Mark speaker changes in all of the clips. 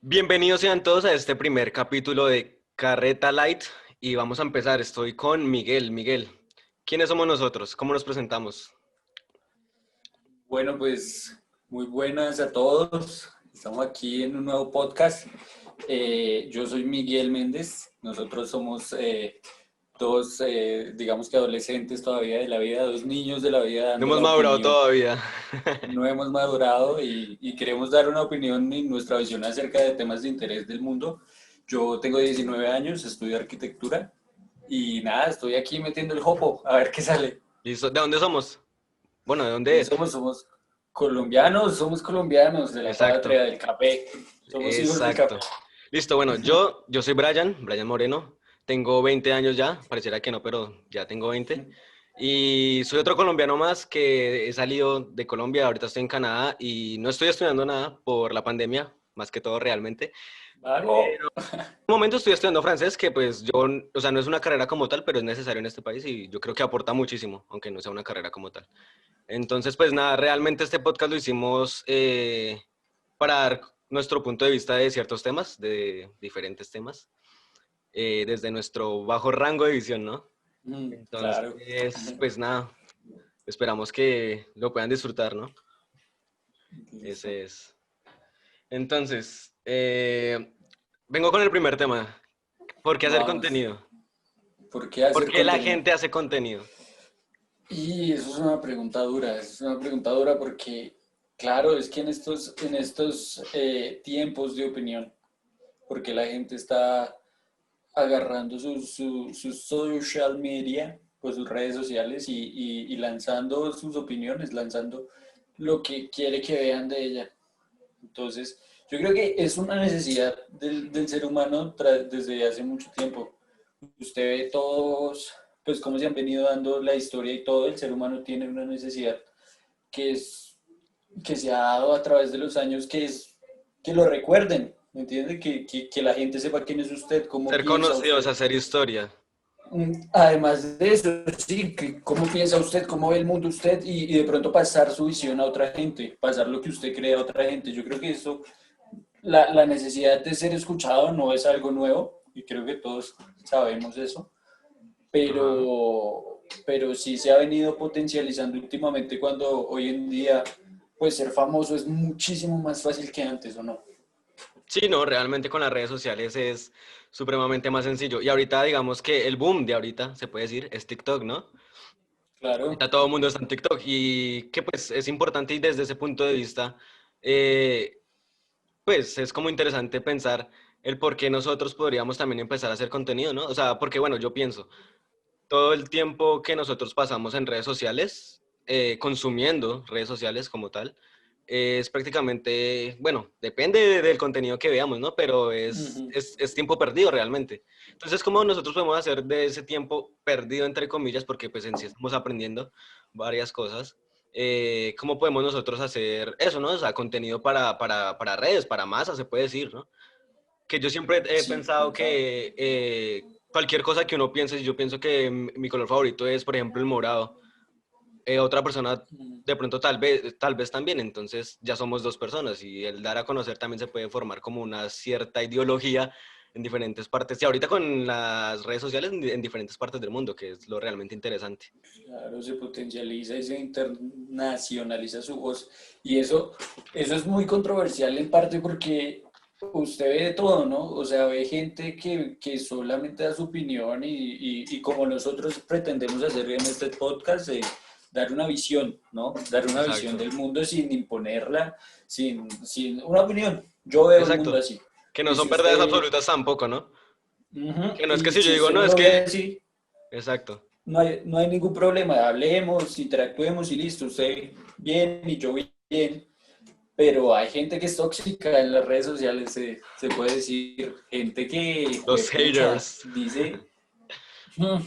Speaker 1: Bienvenidos sean todos a este primer capítulo de Carreta Light y vamos a empezar. Estoy con Miguel. Miguel, ¿quiénes somos nosotros? ¿Cómo nos presentamos?
Speaker 2: Bueno, pues muy buenas a todos. Estamos aquí en un nuevo podcast. Yo soy Miguel Méndez. Nosotros somos dos, digamos que adolescentes todavía de la vida, dos niños de la vida
Speaker 1: No
Speaker 2: dando
Speaker 1: hemos
Speaker 2: la
Speaker 1: madurado
Speaker 2: opinión.
Speaker 1: todavía.
Speaker 2: No hemos madurado y queremos dar una opinión y nuestra visión acerca de temas de interés del mundo. Yo tengo 19 años, estudio arquitectura y nada, estoy aquí metiendo el jopo a ver qué sale.
Speaker 1: ¿Listo? ¿De dónde somos? Bueno, ¿de dónde
Speaker 2: ¿Quién
Speaker 1: es?
Speaker 2: somos? Somos colombianos de la
Speaker 1: Exacto,
Speaker 2: patria, del café. Somos hijos del café.
Speaker 1: exacto. Listo, bueno, yo soy Brian Moreno. Tengo 20 años ya, pareciera que no, pero ya tengo 20. Y soy otro colombiano más que he salido de Colombia, ahorita estoy en Canadá y no estoy estudiando nada por la pandemia, más que todo realmente.
Speaker 2: Vale.
Speaker 1: Un momento estoy estudiando francés, que pues yo, o sea, no es una carrera como tal, pero es necesario en este país y yo creo que aporta muchísimo, aunque no sea una carrera como tal. Entonces, pues nada, realmente este podcast lo hicimos para dar nuestro punto de vista de ciertos temas, de diferentes temas, desde nuestro bajo rango de visión, ¿no?
Speaker 2: Claro.
Speaker 1: Entonces, pues nada, esperamos que lo puedan disfrutar, ¿no?
Speaker 2: Listo.
Speaker 1: Ese es. Entonces, vengo con el primer tema. ¿Por qué hacer
Speaker 2: Vamos.
Speaker 1: contenido?
Speaker 2: ¿Por qué
Speaker 1: ¿Por
Speaker 2: hacer
Speaker 1: qué la
Speaker 2: contenido?
Speaker 1: gente hace contenido?
Speaker 2: Y eso es una pregunta dura. Es una pregunta dura porque, claro, es que en estos tiempos de opinión, porque la gente está agarrando sus social media, pues sus redes sociales y lanzando sus opiniones, lanzando lo que quiere que vean de ella. Entonces, yo creo que es una necesidad del ser humano desde hace mucho tiempo. Usted ve todos, pues cómo se han venido dando la historia y todo, el ser humano tiene una necesidad que es que se ha dado a través de los años, que es que lo recuerden, ¿me entiende? Que la gente sepa quién es usted, cómo
Speaker 1: Ser
Speaker 2: piensa
Speaker 1: conocidos,
Speaker 2: usted.
Speaker 1: hacer historia.
Speaker 2: Además de eso, sí, que cómo piensa usted, cómo ve el mundo usted y de pronto pasar su visión a otra gente, pasar lo que usted cree a otra gente. Yo creo que eso, la necesidad de ser escuchado no es algo nuevo y creo que todos sabemos eso,
Speaker 1: Ajá.
Speaker 2: pero sí se ha venido potencializando últimamente cuando hoy en día pues ser famoso es muchísimo más fácil que antes, ¿o no?
Speaker 1: Sí, no, realmente con las redes sociales es supremamente más sencillo. Y ahorita, digamos que el boom de ahorita, se puede decir, es TikTok, ¿no?
Speaker 2: Claro.
Speaker 1: Ahorita todo el mundo está en TikTok y que pues es importante y desde ese punto de vista, eh, pues es como interesante pensar el por qué nosotros podríamos también empezar a hacer contenido, ¿no? O sea, porque bueno, yo pienso, todo el tiempo que nosotros pasamos en redes sociales, consumiendo redes sociales como tal, es prácticamente, bueno, depende del contenido que veamos, ¿no? Pero
Speaker 2: Ujú.
Speaker 1: es tiempo perdido realmente. Entonces, ¿cómo nosotros podemos hacer de ese tiempo perdido, entre comillas, porque pues en sí estamos aprendiendo varias cosas? ¿Cómo podemos nosotros hacer eso, ¿no? O sea, contenido para redes, para masas, se puede decir, ¿no? Que yo siempre he
Speaker 2: Sí,
Speaker 1: pensado
Speaker 2: total.
Speaker 1: que cualquier cosa que uno piense, si yo pienso que mi color favorito es, por ejemplo, el morado, otra persona
Speaker 2: Ujú.
Speaker 1: de pronto tal vez también, entonces ya somos dos personas y el dar a conocer también se puede formar como una cierta ideología en diferentes partes y ahorita con las redes sociales en diferentes partes del mundo, que es lo realmente interesante.
Speaker 2: Claro, se potencializa y se internacionaliza su voz. Y eso es muy controversial en parte porque usted ve de todo, ¿no? O sea, ve gente que solamente da su opinión y como nosotros pretendemos hacer en este podcast, dar una visión, ¿no? Dar una visión
Speaker 1: Exacto,
Speaker 2: del mundo sin imponerla, sin una opinión. Yo veo el mundo
Speaker 1: exacto.
Speaker 2: así.
Speaker 1: Que no
Speaker 2: Y
Speaker 1: son
Speaker 2: si
Speaker 1: verdades
Speaker 2: usted,
Speaker 1: absolutas tampoco, ¿no?
Speaker 2: ujú,
Speaker 1: Que no es que
Speaker 2: y
Speaker 1: si yo
Speaker 2: si
Speaker 1: digo,
Speaker 2: usted
Speaker 1: no,
Speaker 2: no
Speaker 1: es
Speaker 2: lo
Speaker 1: que...
Speaker 2: ve así,
Speaker 1: Exacto.
Speaker 2: no hay ningún problema, hablemos, interactuemos y listo, usted bien y yo bien, pero hay gente que es tóxica en las redes sociales, se puede decir, gente que,
Speaker 1: Los
Speaker 2: pucha,
Speaker 1: haters.
Speaker 2: dice, "Mm,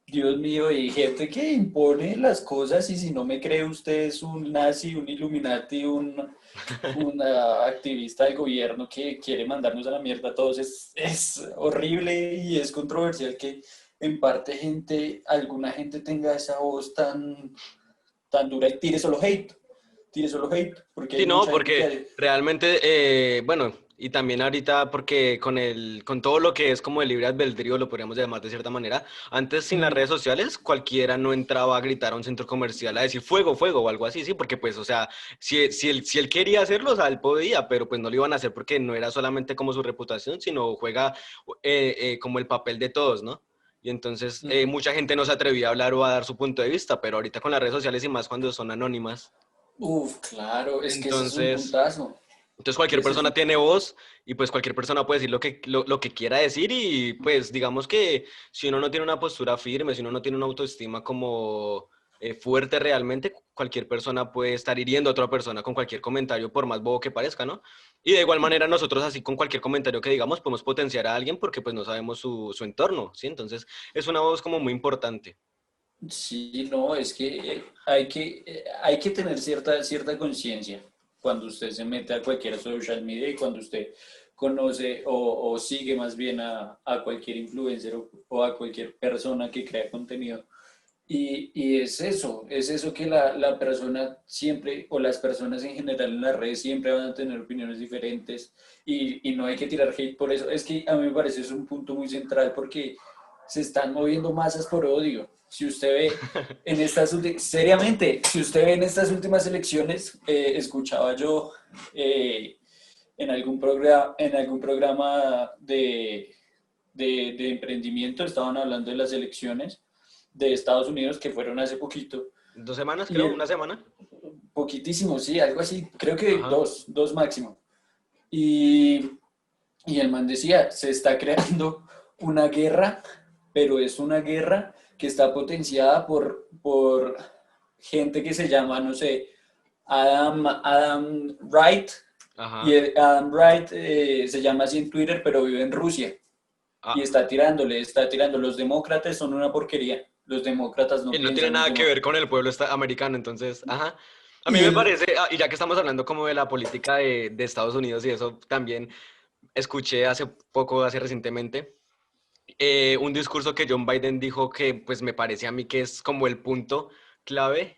Speaker 2: Dios mío", y gente que impone las cosas y si no me cree usted es un nazi, un Illuminati, un activista del gobierno que quiere mandarnos a la mierda a todos. Es horrible y es controversial que en parte alguna gente tenga esa voz tan dura y tire solo hate. tire solo hate, porque
Speaker 1: Sí,
Speaker 2: hay
Speaker 1: no,
Speaker 2: mucha gente
Speaker 1: porque realmente, bueno, y también ahorita porque con todo lo que es como el libre albedrío, lo podríamos llamar de cierta manera, antes sin las redes sociales cualquiera no entraba a gritar a un centro comercial a decir fuego, fuego o algo así, sí, porque pues, o sea, si él quería hacerlo, o sea, él podía, pero pues no lo iban a hacer porque no era solamente como su reputación, sino juega como el papel de todos, ¿no? Y entonces mucha gente no se atrevía a hablar o a dar su punto de vista, pero ahorita con las redes sociales y más cuando son anónimas.
Speaker 2: Uf, claro, es que ese es un
Speaker 1: Entonces,
Speaker 2: puntazo.
Speaker 1: entonces cualquier
Speaker 2: Ese es
Speaker 1: persona
Speaker 2: un...
Speaker 1: tiene voz y pues cualquier persona puede decir lo que quiera decir y pues digamos que si uno no tiene una postura firme, si uno no tiene una autoestima como fuerte realmente, cualquier persona puede estar hiriendo a otra persona con cualquier comentario por más bobo que parezca, ¿no? Y de igual manera nosotros así con cualquier comentario que digamos podemos potenciar a alguien porque pues no sabemos su entorno, ¿sí? Entonces es una voz como muy importante.
Speaker 2: Sí, no, es que hay que tener cierta conciencia cuando usted se mete a cualquier social media y cuando usted conoce o sigue más bien a cualquier influencer o a cualquier persona que crea contenido. Y es eso que la persona siempre, o las personas en general en las redes siempre van a tener opiniones diferentes y no hay que tirar hate por eso. Es que a mí me parece es un punto muy central porque se están moviendo masas por odio. Si usted ve en seriamente, si usted ve en estas últimas elecciones, escuchaba yo en algún programa de emprendimiento, estaban hablando de las elecciones de Estados Unidos que fueron hace poquito.
Speaker 1: 2 semanas,
Speaker 2: Y
Speaker 1: creo, una semana.
Speaker 2: poquitísimo, sí, algo así, creo que
Speaker 1: Ajá.
Speaker 2: dos máximo. Y, y el man decía, se está creando una guerra, pero es una guerra que está potenciada por gente que se llama, no sé, Adam Wright, y
Speaker 1: Ajá.
Speaker 2: Adam Wright se llama así en Twitter, pero vive en Rusia. Y
Speaker 1: Ah,
Speaker 2: está tirando. Los demócratas son una porquería. Los demócratas no
Speaker 1: y no tiene
Speaker 2: piensan, los
Speaker 1: nada que ver
Speaker 2: demócratas.
Speaker 1: con el pueblo americano, entonces, ajá. A mí
Speaker 2: Y
Speaker 1: me
Speaker 2: él,
Speaker 1: parece, y ya que estamos hablando como de la política de Estados Unidos y eso, también escuché hace poco, hace recientemente, un discurso que John Biden dijo que pues me parece a mí que es como el punto clave,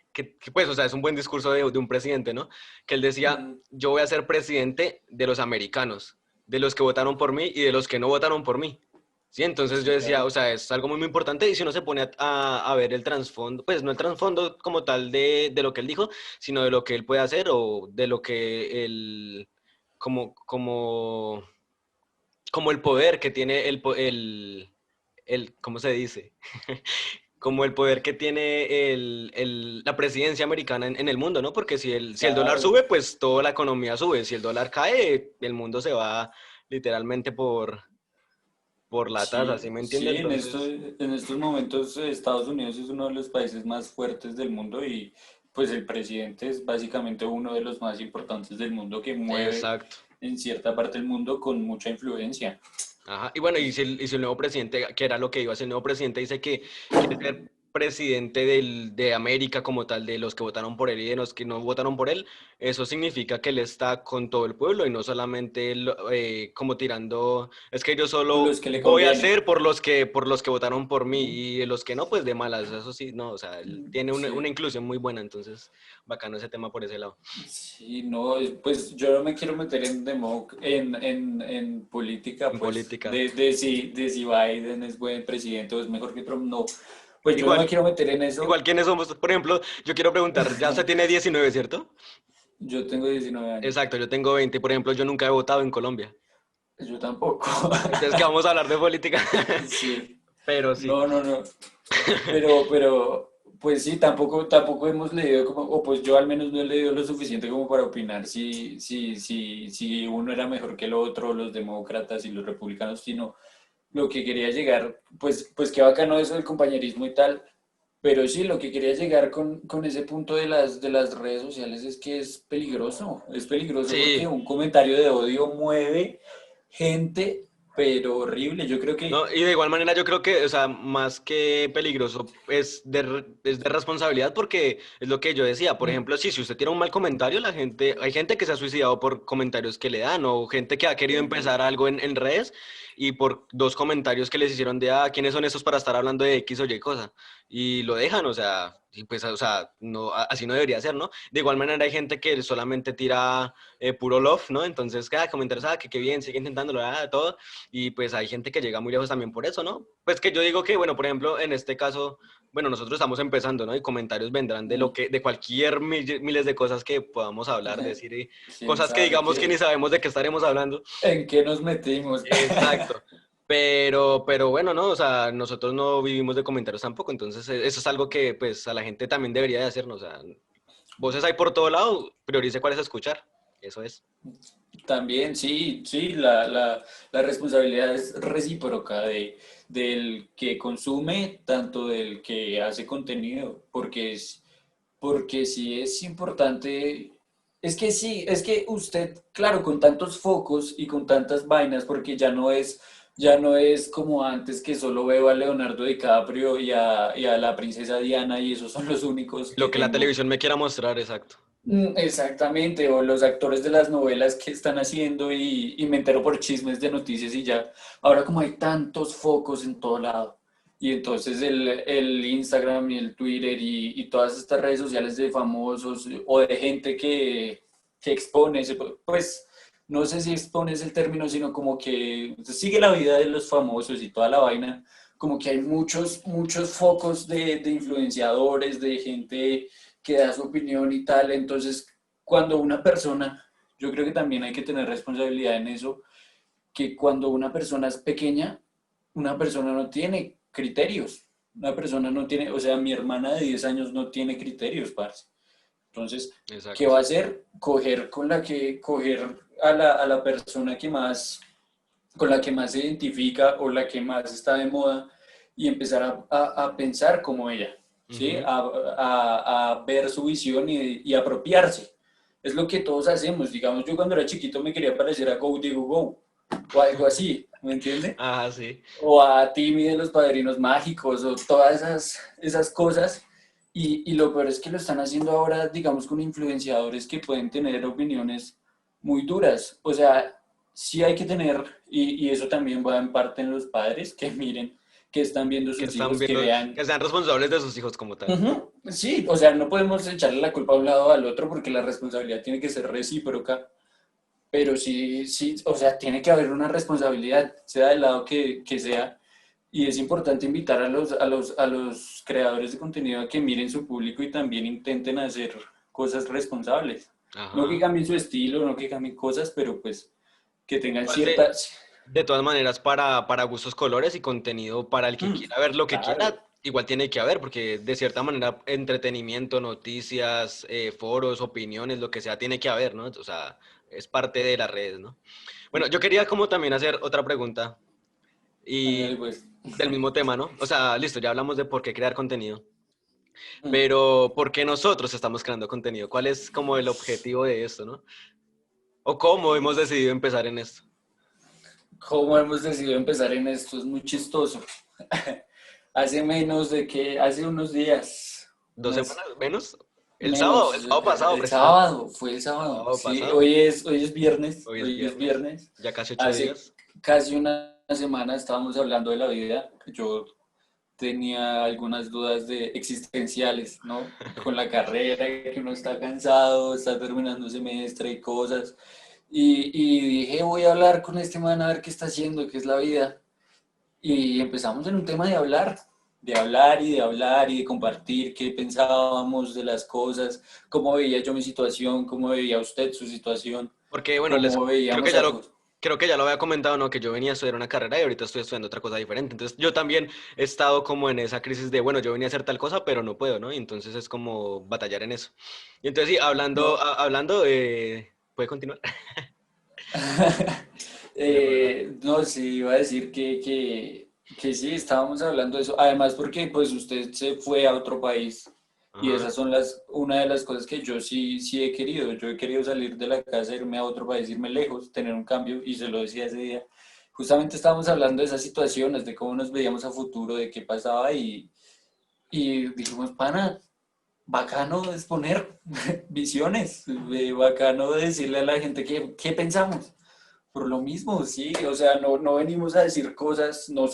Speaker 1: pues, o sea, es un buen discurso de un presidente, ¿no? Que él decía, yo voy a ser presidente de los americanos, de los que votaron por mí y de los que no votaron por mí. Sí, entonces yo
Speaker 2: sí,
Speaker 1: decía,
Speaker 2: claro.
Speaker 1: o sea, es algo muy, muy importante y si uno se pone a ver el trasfondo, pues no el trasfondo como tal de lo que él dijo, sino de lo que él puede hacer o de lo que él, como, como, como el poder que tiene ¿cómo se dice? Como el poder que tiene la presidencia americana en el mundo, ¿no? Porque si el dólar
Speaker 2: Claro.
Speaker 1: sube, pues toda la economía sube. Si el dólar cae, el mundo se va literalmente por la tasa, ¿sí
Speaker 2: Sí,
Speaker 1: me entiende?
Speaker 2: sí,
Speaker 1: Entonces,
Speaker 2: en estos momentos Estados Unidos es uno de los países más fuertes del mundo y pues el presidente es básicamente uno de los más importantes del mundo que mueve
Speaker 1: exacto.
Speaker 2: en cierta parte del mundo con mucha influencia.
Speaker 1: Ajá. Y bueno, y si el nuevo presidente, que era lo que iba a ser el nuevo presidente, dice que quiere ser presidente de América como tal, de los que votaron por él y de los que no votaron por él, eso significa que él está con todo el pueblo y no solamente como tirando, es que yo
Speaker 2: Con
Speaker 1: solo
Speaker 2: los que le
Speaker 1: voy a
Speaker 2: conviene.
Speaker 1: hacer por los que votaron por mí y de los que no, pues de malas, eso sí, no, o sea, él tiene una
Speaker 2: Sí.
Speaker 1: inclusión muy buena, entonces bacano ese tema por ese lado.
Speaker 2: Sí, no, pues yo no me quiero meter en política,
Speaker 1: En
Speaker 2: pues,
Speaker 1: política.
Speaker 2: de si Biden es buen presidente o es mejor que Trump, no. Pues yo no me
Speaker 1: Igual,
Speaker 2: quiero meter en eso.
Speaker 1: igual, ¿quiénes somos? Por ejemplo, yo quiero preguntar, ya usted tiene 19, ¿cierto?
Speaker 2: Yo tengo 19 años.
Speaker 1: Exacto, yo tengo 20. Por ejemplo, yo nunca he votado en Colombia.
Speaker 2: Yo tampoco.
Speaker 1: Entonces, ¿qué vamos a hablar de política?
Speaker 2: Sí.
Speaker 1: Pero sí.
Speaker 2: No, no, no. Pues sí, tampoco hemos leído como, o pues yo al menos no he leído lo suficiente como para opinar si uno era mejor que el otro, los demócratas y los republicanos, sino lo que quería llegar, pues qué bacano eso del compañerismo y tal, pero sí, lo que quería llegar con ese punto de las redes sociales es que es peligroso porque
Speaker 1: Sí,
Speaker 2: un comentario de odio mueve gente, pero horrible, yo creo que...
Speaker 1: no, y de igual manera yo creo que, o sea, más que peligroso es de responsabilidad porque es lo que yo decía, por ejemplo, si usted tiene un mal comentario, hay gente que se ha suicidado por comentarios que le dan o gente que ha querido empezar algo en redes y por dos comentarios que les hicieron de, ¿quiénes son esos para estar hablando de X o Y cosa? y lo dejan, o sea, y pues, o sea, no, así no debería ser, ¿no? De igual manera hay gente que solamente tira puro love, ¿no? Entonces, cada comentario, que qué bien, sigue intentándolo, todo, y pues hay gente que llega muy lejos también por eso, ¿no? Pues que yo digo que, bueno, por ejemplo, en este caso, bueno, nosotros estamos empezando, ¿no? Y comentarios vendrán de lo que, de cualquier miles de cosas que podamos hablar, decir, y
Speaker 2: ¿Quién
Speaker 1: cosas que
Speaker 2: sabe
Speaker 1: digamos que ni
Speaker 2: qué,
Speaker 1: sabemos de qué estaremos hablando.
Speaker 2: en qué nos metimos?
Speaker 1: Exacto. Pero bueno, no, o sea, nosotros no vivimos de comentarios tampoco, entonces eso es algo que pues a la gente también debería de hacernos, o sea, voces hay por todo lado, priorice cuál es escuchar, eso es.
Speaker 2: También, sí, sí, la responsabilidad es recíproca del que consume, tanto del que hace contenido, porque sí es importante, es que sí, es que usted, claro, con tantos focos y con tantas vainas, porque ya no es como antes que solo veo a Leonardo DiCaprio y a la princesa Diana y esos son los únicos que
Speaker 1: Lo que la
Speaker 2: tengo.
Speaker 1: televisión me quiera mostrar, exacto.
Speaker 2: Exactamente, o los actores de las novelas que están haciendo y me entero por chismes de noticias y ya. Ahora como hay tantos focos en todo lado y entonces el Instagram y el Twitter y todas estas redes sociales de famosos o de gente que expone, pues no sé si expone es el término, sino como que sigue la vida de los famosos y toda la vaina, como que hay muchos focos de influenciadores, de gente que da su opinión y tal. Entonces, cuando una persona, yo creo que también hay que tener responsabilidad en eso, que cuando una persona es pequeña, una persona no tiene criterios. Una persona no tiene, o sea, mi hermana de 10 años no tiene criterios, parce. Entonces, ¿qué
Speaker 1: Exacto.
Speaker 2: va a hacer? Coger a la persona que más, con la que más se identifica o la que más está de moda y empezar a pensar como ella, ¿sí?
Speaker 1: Ujú.
Speaker 2: A ver su visión y apropiarse. Es lo que todos hacemos. Digamos, yo cuando era chiquito me quería parecer a Go Diego Go o algo así, ¿me entiende?
Speaker 1: Ah, sí.
Speaker 2: O a Timmy de los Padrinos Mágicos o todas esas cosas. Y lo peor es que lo están haciendo ahora, digamos, con influenciadores que pueden tener opiniones muy duras. O sea, sí hay que tener, y eso también va en parte en los padres, que miren, que están viendo
Speaker 1: Que
Speaker 2: sus
Speaker 1: están
Speaker 2: hijos, que
Speaker 1: viendo,
Speaker 2: vean.
Speaker 1: que sean responsables de sus hijos como tal.
Speaker 2: Ujú, sí, o sea, no podemos echarle la culpa a un lado o al otro porque la responsabilidad tiene que ser recíproca, pero sí, sí, o sea, tiene que haber una responsabilidad, sea del lado que sea. Y es importante invitar a los creadores de contenido a que miren su público y también intenten hacer cosas responsables. No que
Speaker 1: Ajá.
Speaker 2: cambien su estilo, no que cambien cosas, pero pues que tengan
Speaker 1: Igual de,
Speaker 2: ciertas...
Speaker 1: de todas maneras, para gustos, colores y contenido, para el que quiera ver lo que
Speaker 2: Claro.
Speaker 1: quiera, igual tiene que haber, porque de cierta manera, entretenimiento, noticias, foros, opiniones, lo que sea, tiene que haber, ¿no? O sea, es parte de las redes, ¿no? Bueno, yo quería como también hacer otra pregunta y
Speaker 2: Ándale, pues.
Speaker 1: del mismo tema, ¿no? O sea, listo, ya hablamos de por qué crear contenido,
Speaker 2: Mm.
Speaker 1: pero ¿por qué nosotros estamos creando contenido? ¿Cuál es como el objetivo de esto, ¿no? ¿O cómo hemos decidido empezar en esto?
Speaker 2: ¿Cómo hemos decidido empezar en esto? Es muy chistoso. Hace unos días,
Speaker 1: ¿2 semanas menos? El
Speaker 2: menos,
Speaker 1: sábado pasado, precisamente.
Speaker 2: fue el
Speaker 1: El
Speaker 2: sábado,
Speaker 1: sábado
Speaker 2: sí,
Speaker 1: pasado. Hoy es
Speaker 2: hoy es
Speaker 1: viernes.
Speaker 2: viernes.
Speaker 1: Ya casi 8
Speaker 2: Hace
Speaker 1: días.
Speaker 2: casi una semana estábamos hablando de la vida. Yo tenía algunas dudas de existenciales, ¿no? Con la carrera, que uno está cansado, está terminando semestre y cosas. Y dije, voy a hablar con este man a ver qué está haciendo, qué es la vida. Y empezamos en un tema de hablar y de hablar y de compartir qué pensábamos de las cosas, cómo veía yo mi situación, cómo veía usted su situación,
Speaker 1: Porque, bueno,
Speaker 2: cómo
Speaker 1: creo que
Speaker 2: veíamos
Speaker 1: ya
Speaker 2: a
Speaker 1: lo,
Speaker 2: futuro.
Speaker 1: creo que ya lo había comentado, ¿no? Que yo venía a estudiar una carrera y ahorita estoy estudiando otra cosa diferente. Entonces, yo también he estado como en esa crisis de, bueno, yo venía a hacer tal cosa, pero no puedo, ¿no? Y entonces es como batallar en eso. Y entonces, sí,
Speaker 2: No,
Speaker 1: hablando, ¿puede continuar?
Speaker 2: no, sí, iba a decir que sí, estábamos hablando de eso. Además, porque pues usted se fue a otro país y
Speaker 1: Ajá.
Speaker 2: esas son una de las cosas que yo sí he querido. Yo he querido salir de la casa, irme a otro país, irme lejos, tener un cambio y se lo decía ese día. Justamente estábamos hablando de esas situaciones, de cómo nos veíamos a futuro, de qué pasaba y dijimos, pana, bacano exponer visiones, bacano decirle a la gente qué pensamos Por lo mismo, sí, o sea, no venimos a decir cosas, no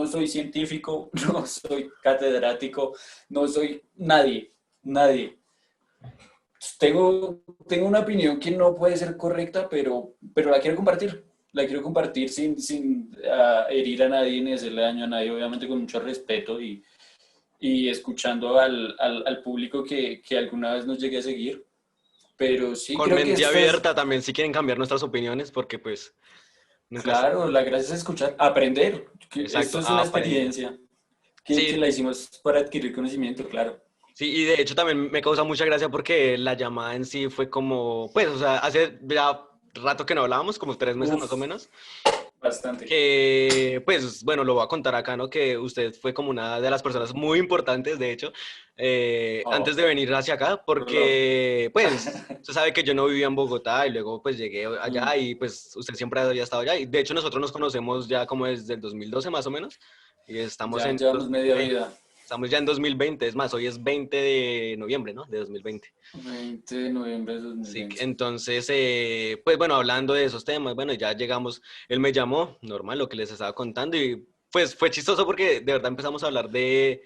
Speaker 2: soy científico, no soy catedrático, no soy nadie, nadie. Tengo una opinión que no puede ser correcta, pero la quiero compartir. La quiero compartir sin herir a nadie ni hacerle daño a nadie, obviamente con mucho respeto y escuchando al público que alguna vez nos llegue a seguir. Pero sí,
Speaker 1: Con
Speaker 2: creo que
Speaker 1: mente
Speaker 2: esto es,
Speaker 1: abierta también si quieren cambiar nuestras opiniones, porque pues nunca está.
Speaker 2: claro, la gracia es escuchar, aprender. Que esto
Speaker 1: Exacto,
Speaker 2: es
Speaker 1: a
Speaker 2: una
Speaker 1: aprender.
Speaker 2: experiencia que
Speaker 1: Sí,
Speaker 2: la hicimos para adquirir conocimiento, claro.
Speaker 1: sí, y de hecho también me causa mucha gracia porque la llamada en sí fue como, pues, o sea, hace ya rato que no hablábamos, como 3 meses más o
Speaker 2: Uf,
Speaker 1: menos,
Speaker 2: bastante.
Speaker 1: que, pues, bueno, lo voy a contar acá, ¿no? Que usted fue como una de las personas muy importantes, de hecho, antes
Speaker 2: Oh,
Speaker 1: de venir hacia acá,
Speaker 2: por love.
Speaker 1: porque, pues, usted sabe que yo no vivía en Bogotá y luego, pues, llegué allá
Speaker 2: Mm,
Speaker 1: y, pues, usted siempre había estado allá. Y, de hecho, nosotros nos conocemos ya como desde el 2012 más o menos y estamos
Speaker 2: ya
Speaker 1: en
Speaker 2: llevamos media
Speaker 1: 2020.
Speaker 2: vida.
Speaker 1: Estamos ya en 2020, es más, hoy es 20 de noviembre, ¿no? De 2020.
Speaker 2: 20 de noviembre de
Speaker 1: Sí,
Speaker 2: 2020.
Speaker 1: entonces, pues bueno, hablando de esos temas, bueno, ya llegamos, él me llamó, normal, lo que les estaba contando, y pues fue chistoso porque de verdad empezamos a hablar de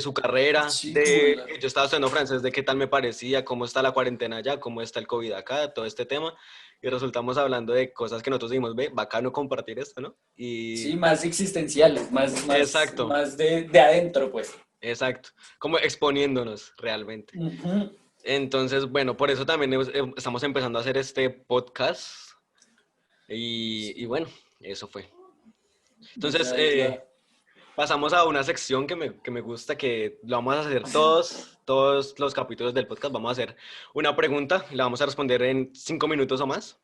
Speaker 1: su carrera,
Speaker 2: Sí, como
Speaker 1: de
Speaker 2: la...
Speaker 1: que yo estaba estudiando francés, de qué tal me parecía, cómo está la cuarentena allá, cómo está el COVID acá, todo este tema, y resultamos hablando de cosas que nosotros dijimos, ve, bacano compartir esto, ¿no?
Speaker 2: Sí,
Speaker 1: Y
Speaker 2: más existenciales,
Speaker 1: exacto,
Speaker 2: más de adentro, pues.
Speaker 1: exacto, como exponiéndonos realmente.
Speaker 2: Ujú.
Speaker 1: Entonces, bueno, por eso también estamos empezando a hacer este podcast y bueno, eso fue. Entonces,
Speaker 2: Esa es la...
Speaker 1: pasamos a una sección que me gusta, que lo vamos a hacer todos los capítulos del podcast. Vamos a hacer una pregunta, la vamos a responder en 5 minutos o más,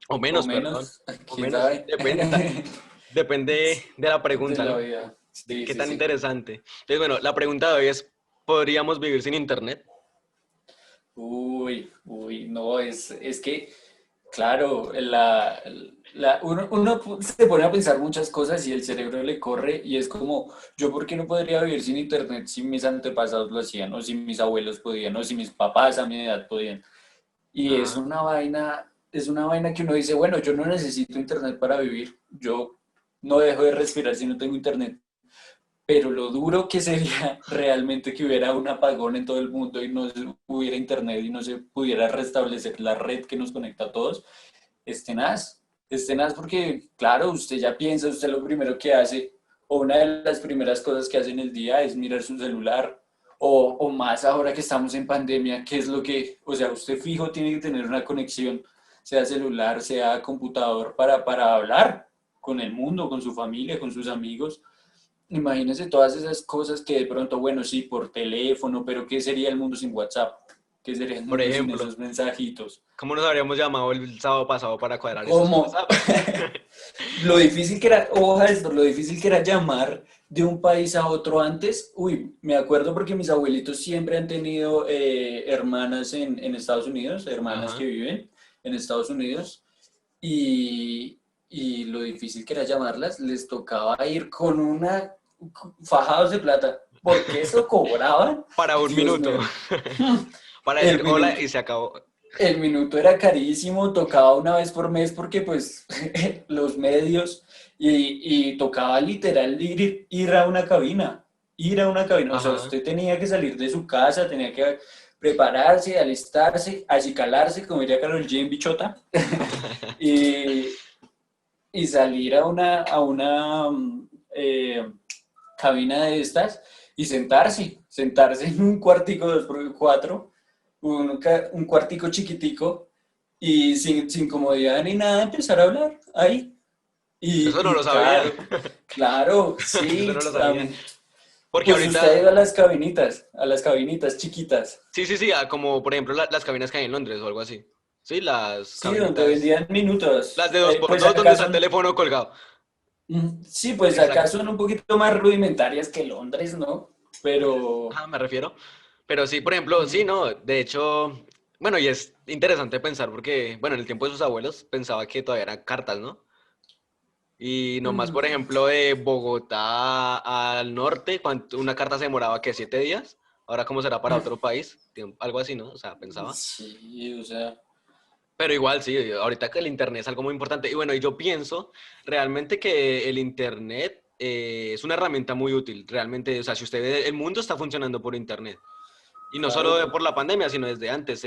Speaker 1: o
Speaker 2: O
Speaker 1: menos, perdón,
Speaker 2: menos,
Speaker 1: o
Speaker 2: quién
Speaker 1: menos,
Speaker 2: sabe.
Speaker 1: depende, depende de la
Speaker 2: De
Speaker 1: pregunta,
Speaker 2: la
Speaker 1: ¿no?
Speaker 2: vida.
Speaker 1: De
Speaker 2: Sí,
Speaker 1: qué
Speaker 2: sí,
Speaker 1: tan
Speaker 2: sí.
Speaker 1: interesante. Entonces, bueno, la pregunta de hoy es, ¿podríamos vivir sin internet?
Speaker 2: Uy, no, es que, claro, uno se pone a pensar muchas cosas y el cerebro le corre y es como, ¿yo por qué no podría vivir sin internet si mis antepasados lo hacían, o si mis abuelos podían, o si mis papás a mi edad podían? Y
Speaker 1: Ajá.
Speaker 2: es una vaina que uno dice, bueno, yo no necesito internet para vivir, yo no dejo de respirar si no tengo internet, pero lo duro que sería realmente que hubiera un apagón en todo el mundo y no hubiera internet y no se pudiera restablecer la red que nos conecta a todos, es tenaz porque, claro, usted ya piensa, usted lo primero que hace, o una de las primeras cosas que hace en el día es mirar su celular, o más ahora que estamos en pandemia, ¿qué es lo que, o sea, usted fijo tiene que tener una conexión, sea celular, sea computador, para hablar con el mundo, con su familia, con sus amigos? Imagínese todas esas cosas que de pronto, bueno, sí, por teléfono, pero ¿qué sería el mundo sin WhatsApp? ¿Qué sería el
Speaker 1: Por
Speaker 2: mundo sin
Speaker 1: ejemplo,
Speaker 2: esos mensajitos?
Speaker 1: ¿cómo nos habríamos llamado el sábado pasado para cuadrar esos
Speaker 2: ¿Cómo?
Speaker 1: WhatsApp?
Speaker 2: Lo difícil que era, ojo esto, lo difícil que era llamar de un país a otro antes. Uy, me acuerdo porque mis abuelitos siempre han tenido hermanas en Estados Unidos, hermanas que
Speaker 1: Ajá.
Speaker 2: viven en Estados Unidos, y, y lo difícil que era llamarlas, les tocaba ir con una fajados de plata, porque eso cobraban,
Speaker 1: Para un
Speaker 2: Dios
Speaker 1: minuto.
Speaker 2: mío.
Speaker 1: Para
Speaker 2: El
Speaker 1: decir hola
Speaker 2: minuto,
Speaker 1: y se acabó.
Speaker 2: el minuto era carísimo, tocaba una vez por mes porque pues los medios y tocaba literal ir a una cabina, ir a una cabina. O sea,
Speaker 1: Ajá.
Speaker 2: usted tenía que salir de su casa, tenía que prepararse, alistarse, acicalarse, como diría Karol G en Bichota, y, y salir a una cabina de estas y sentarse en un cuartico 2x4, un cuartico chiquitico y sin comodidad ni nada empezar a hablar ahí.
Speaker 1: Eso no lo
Speaker 2: Y
Speaker 1: sabía.
Speaker 2: claro,
Speaker 1: Eso
Speaker 2: sí,
Speaker 1: no lo sabía. Porque
Speaker 2: pues usted ha
Speaker 1: ahorita,
Speaker 2: ido a las cabinitas chiquitas,
Speaker 1: sí, sí, sí, como por ejemplo las cabinas que hay en Londres o algo así. Sí, las
Speaker 2: sí, donde
Speaker 1: cabinitas,
Speaker 2: vendían minutos.
Speaker 1: las de dos por
Speaker 2: Pues
Speaker 1: dos donde
Speaker 2: acá
Speaker 1: está el
Speaker 2: son,
Speaker 1: teléfono colgado.
Speaker 2: sí, pues acá
Speaker 1: Exacto.
Speaker 2: son un poquito más rudimentarias que Londres, ¿no? Pero,
Speaker 1: Ajá, me refiero. Pero sí, por ejemplo, sí, no, de hecho, bueno, y es interesante pensar porque, bueno, en el tiempo de sus abuelos pensaba que todavía eran cartas, ¿no? Y nomás, por ejemplo, de Bogotá al norte, una carta se demoraba, ¿qué? ¿7 días? Ahora, ¿cómo será para otro país? Algo así, ¿no? O sea, pensaba.
Speaker 2: sí, o sea,
Speaker 1: Pero igual, sí, ahorita que el Internet es algo muy importante. Y bueno, y yo pienso realmente que el Internet es una herramienta muy útil. Realmente, o sea, si usted ve, el mundo está funcionando por Internet. Y no
Speaker 2: Claro,
Speaker 1: solo por la pandemia, sino desde antes.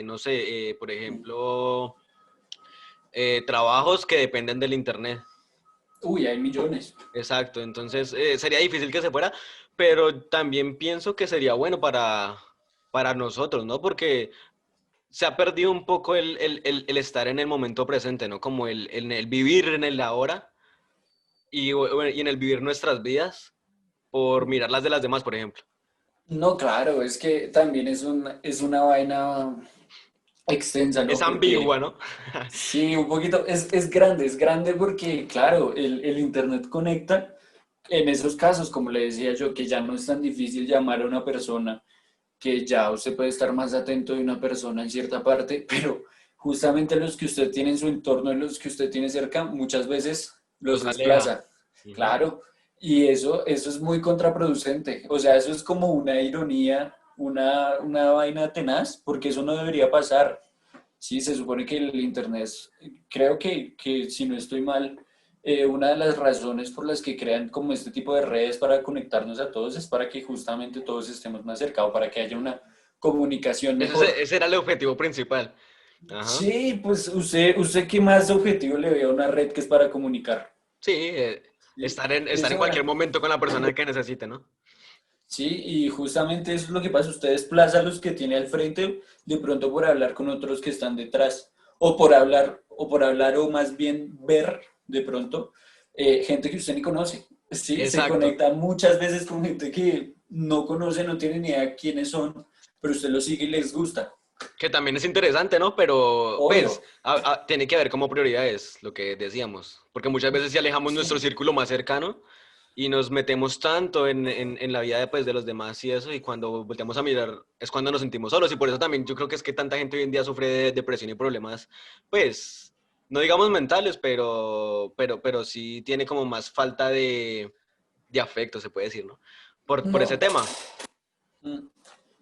Speaker 1: No sé, por ejemplo, trabajos que dependen del Internet.
Speaker 2: uy, hay millones.
Speaker 1: Exacto, entonces sería difícil que se fuera, pero también pienso que sería bueno para nosotros, ¿no? Porque se ha perdido un poco el estar en el momento presente, ¿no? Como el vivir en el ahora y en el vivir nuestras vidas por mirar las de las demás, por ejemplo.
Speaker 2: No, claro, es que también es una vaina extensa,
Speaker 1: Es
Speaker 2: ¿no?
Speaker 1: ambigua,
Speaker 2: Porque
Speaker 1: ¿no?
Speaker 2: sí, un poquito, es grande porque, claro, el Internet conecta en esos casos, como le decía yo, que ya no es tan difícil llamar a una persona, que ya usted puede estar más atento de una persona en cierta parte, pero justamente los que usted tiene en su entorno y los que usted tiene cerca, muchas veces los
Speaker 1: Los aleja.
Speaker 2: desplaza,
Speaker 1: Ujú.
Speaker 2: claro, y eso es muy contraproducente, o sea, eso es como una ironía, una vaina tenaz, porque eso no debería pasar. Sí, se supone que el Internet, creo que si no estoy mal, una de las razones por las que crean como este tipo de redes para conectarnos a todos es para que justamente todos estemos más cerca o para que haya una comunicación mejor.
Speaker 1: Ese era el objetivo principal. Ajá.
Speaker 2: Sí, pues usted qué más objetivo le ve a una red que es para comunicar.
Speaker 1: Sí,
Speaker 2: Sí,
Speaker 1: estar en
Speaker 2: eso,
Speaker 1: cualquier momento con la persona que necesite, ¿no?
Speaker 2: sí, y justamente eso es lo que pasa. Usted desplaza a los que tiene al frente de pronto por hablar con otros que están detrás, o por hablar, o más bien ver de pronto gente que usted ni conoce. Sí, se
Speaker 1: Exacto.
Speaker 2: conecta muchas veces con gente que no conoce, no tiene ni idea quiénes son, pero usted los sigue y les gusta.
Speaker 1: Que también es interesante, ¿no? Pero, pues,
Speaker 2: Obvio.
Speaker 1: tiene que haber como prioridades, lo que decíamos. Porque muchas veces si alejamos nuestro
Speaker 2: Sí,
Speaker 1: círculo más cercano y nos metemos tanto en la vida de, pues, de los demás y eso, y cuando volteamos a mirar es cuando nos sentimos solos. Y por eso también yo creo que es que tanta gente hoy en día sufre de depresión y problemas, pues, no digamos mentales, pero sí tiene como más falta de afecto, se puede decir, ¿no? Por ese
Speaker 2: no.
Speaker 1: tema.
Speaker 2: Mm.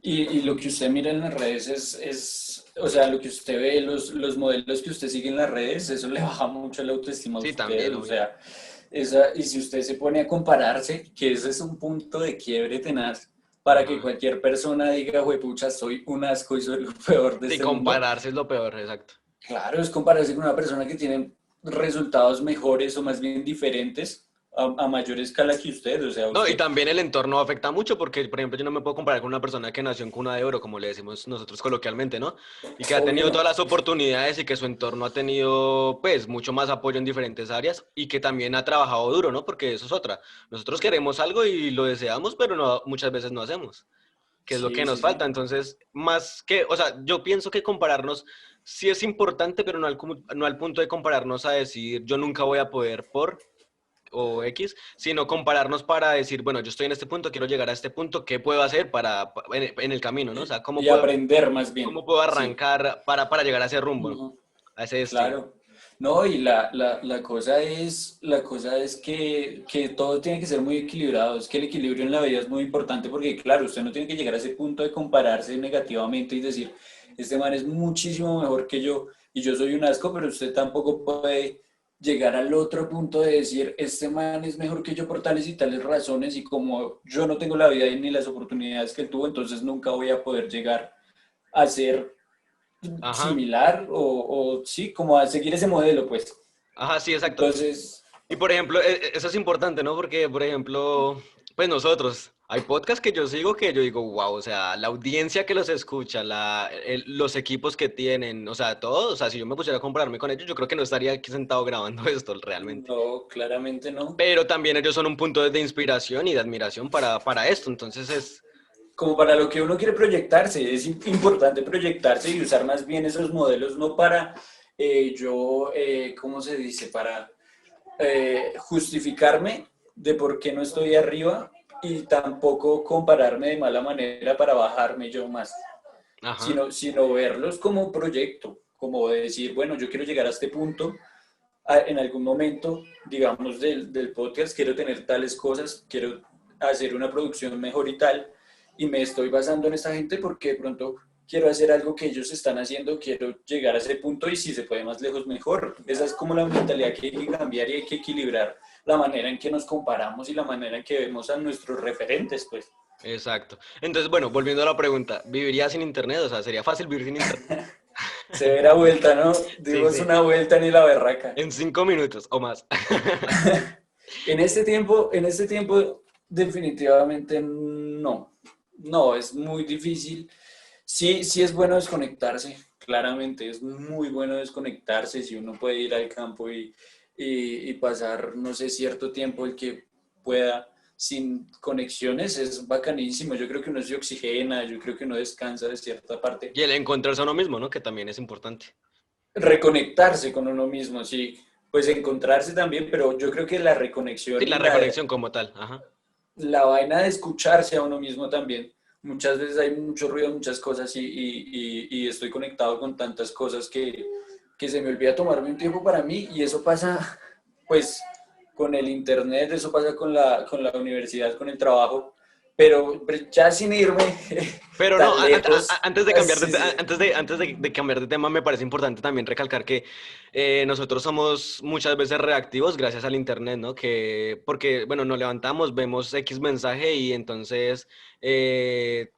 Speaker 2: Y lo que usted mira en las redes o sea, lo que usted ve, los modelos que usted sigue en las redes, eso le baja mucho la autoestima a
Speaker 1: Sí,
Speaker 2: usted,
Speaker 1: también,
Speaker 2: o
Speaker 1: obvio.
Speaker 2: sea, y si usted se pone a compararse, que ese es un punto de quiebre tenaz, para que
Speaker 1: Ajá.
Speaker 2: cualquier persona diga, pucha, soy un asco y soy lo peor de
Speaker 1: Sí,
Speaker 2: este mundo.
Speaker 1: compararse es lo peor, exacto.
Speaker 2: Claro, es compararse con una persona que tiene resultados mejores o más bien diferentes a mayor escala que usted, o sea,
Speaker 1: No, y
Speaker 2: usted,
Speaker 1: también el entorno afecta mucho porque, por ejemplo, yo no me puedo comparar con una persona que nació en cuna de oro, como le decimos nosotros coloquialmente, ¿no? Y que ha
Speaker 2: obvio
Speaker 1: tenido
Speaker 2: no.
Speaker 1: todas las oportunidades y que su entorno ha tenido, pues, mucho más apoyo en diferentes áreas y que también ha trabajado duro, ¿no? Porque eso es otra. Nosotros queremos algo y lo deseamos, pero no, muchas veces no hacemos, que es lo que
Speaker 2: Sí,
Speaker 1: nos
Speaker 2: sí,
Speaker 1: falta.
Speaker 2: sí.
Speaker 1: Entonces, más que, o sea, yo pienso que compararnos sí es importante, pero no al punto de compararnos a decir, yo nunca voy a poder o X, sino compararnos para decir, bueno, yo estoy en este punto, quiero llegar a este punto, ¿qué puedo hacer en el camino, ¿no? O sea,
Speaker 2: Y aprender más bien,
Speaker 1: cómo puedo
Speaker 2: sí.
Speaker 1: arrancar para llegar a ese rumbo, ¿no?
Speaker 2: Ujú.
Speaker 1: A ese destino.
Speaker 2: Claro. No, y la cosa es que todo tiene que ser muy equilibrado. Es que el equilibrio en la vida es muy importante porque, claro, usted no tiene que llegar a ese punto de compararse negativamente y decir, este man es muchísimo mejor que yo y yo soy un asco, pero usted tampoco puede llegar al otro punto de decir, este man es mejor que yo por tales y tales razones y como yo no tengo la vida ni las oportunidades que él tuvo, entonces nunca voy a poder llegar a ser
Speaker 1: Ajá,
Speaker 2: similar o sí, como a seguir ese modelo, pues.
Speaker 1: ajá, sí, exacto.
Speaker 2: Entonces,
Speaker 1: Y por ejemplo, eso es importante, ¿no? Porque, por ejemplo, pues nosotros, hay podcasts que yo sigo que yo digo, wow, o sea, la audiencia que los escucha, los equipos que tienen, o sea, todo, o sea, si yo me pusiera a compararme con ellos, yo creo que no estaría aquí sentado grabando esto realmente.
Speaker 2: no, claramente no.
Speaker 1: Pero también ellos son un punto de inspiración y de admiración para esto. Entonces es,
Speaker 2: Como para lo que uno quiere proyectarse, es importante proyectarse y usar más bien esos modelos, no para ¿cómo se dice? Para justificarme de por qué no estoy arriba y tampoco compararme de mala manera para bajarme yo más,
Speaker 1: ajá,
Speaker 2: sino verlos como un proyecto, como de decir, bueno, yo quiero llegar a este punto, en algún momento, digamos, del podcast, quiero tener tales cosas, quiero hacer una producción mejor y tal, y me estoy basando en esta gente porque de pronto quiero hacer algo que ellos están haciendo, quiero llegar a ese punto y si se puede más lejos, mejor. Esa es como la mentalidad que hay que cambiar y hay que equilibrar la manera en que nos comparamos y la manera en que vemos a nuestros referentes, pues.
Speaker 1: Exacto. Entonces, bueno, volviendo a la pregunta, ¿vivirías sin internet? O sea, ¿sería fácil vivir sin internet?
Speaker 2: Severa vuelta, ¿no?
Speaker 1: Sí,
Speaker 2: Dimos
Speaker 1: sí.
Speaker 2: una vuelta ni la berraca.
Speaker 1: En 5 minutos o más.
Speaker 2: En este tiempo, definitivamente no. No, es muy difícil. Sí, sí es bueno desconectarse, claramente, es muy bueno desconectarse si uno puede ir al campo y pasar, no sé, cierto tiempo el que pueda sin conexiones, es bacanísimo. Yo creo que uno se oxigena, yo creo que uno descansa de cierta parte.
Speaker 1: Y el encontrarse a uno mismo, ¿no? Que también es importante.
Speaker 2: Reconectarse con uno mismo, sí. Pues encontrarse también, pero yo creo que la
Speaker 1: Sí,
Speaker 2: reconexión y
Speaker 1: la reconexión como tal. Ajá.
Speaker 2: la vaina de escucharse a uno mismo también. Muchas veces hay mucho ruido, muchas cosas y estoy conectado con tantas cosas que se me olvida tomarme un tiempo para mí y eso pasa pues con el internet, eso pasa con la universidad, con el trabajo, pero ya sin irme
Speaker 1: Pero no,
Speaker 2: tan lejos,
Speaker 1: antes de cambiar
Speaker 2: sí, sí.
Speaker 1: de cambiar de tema, me parece importante también recalcar que nosotros somos muchas veces reactivos gracias al internet, ¿no? Porque, bueno, nos levantamos, vemos X mensaje y entonces,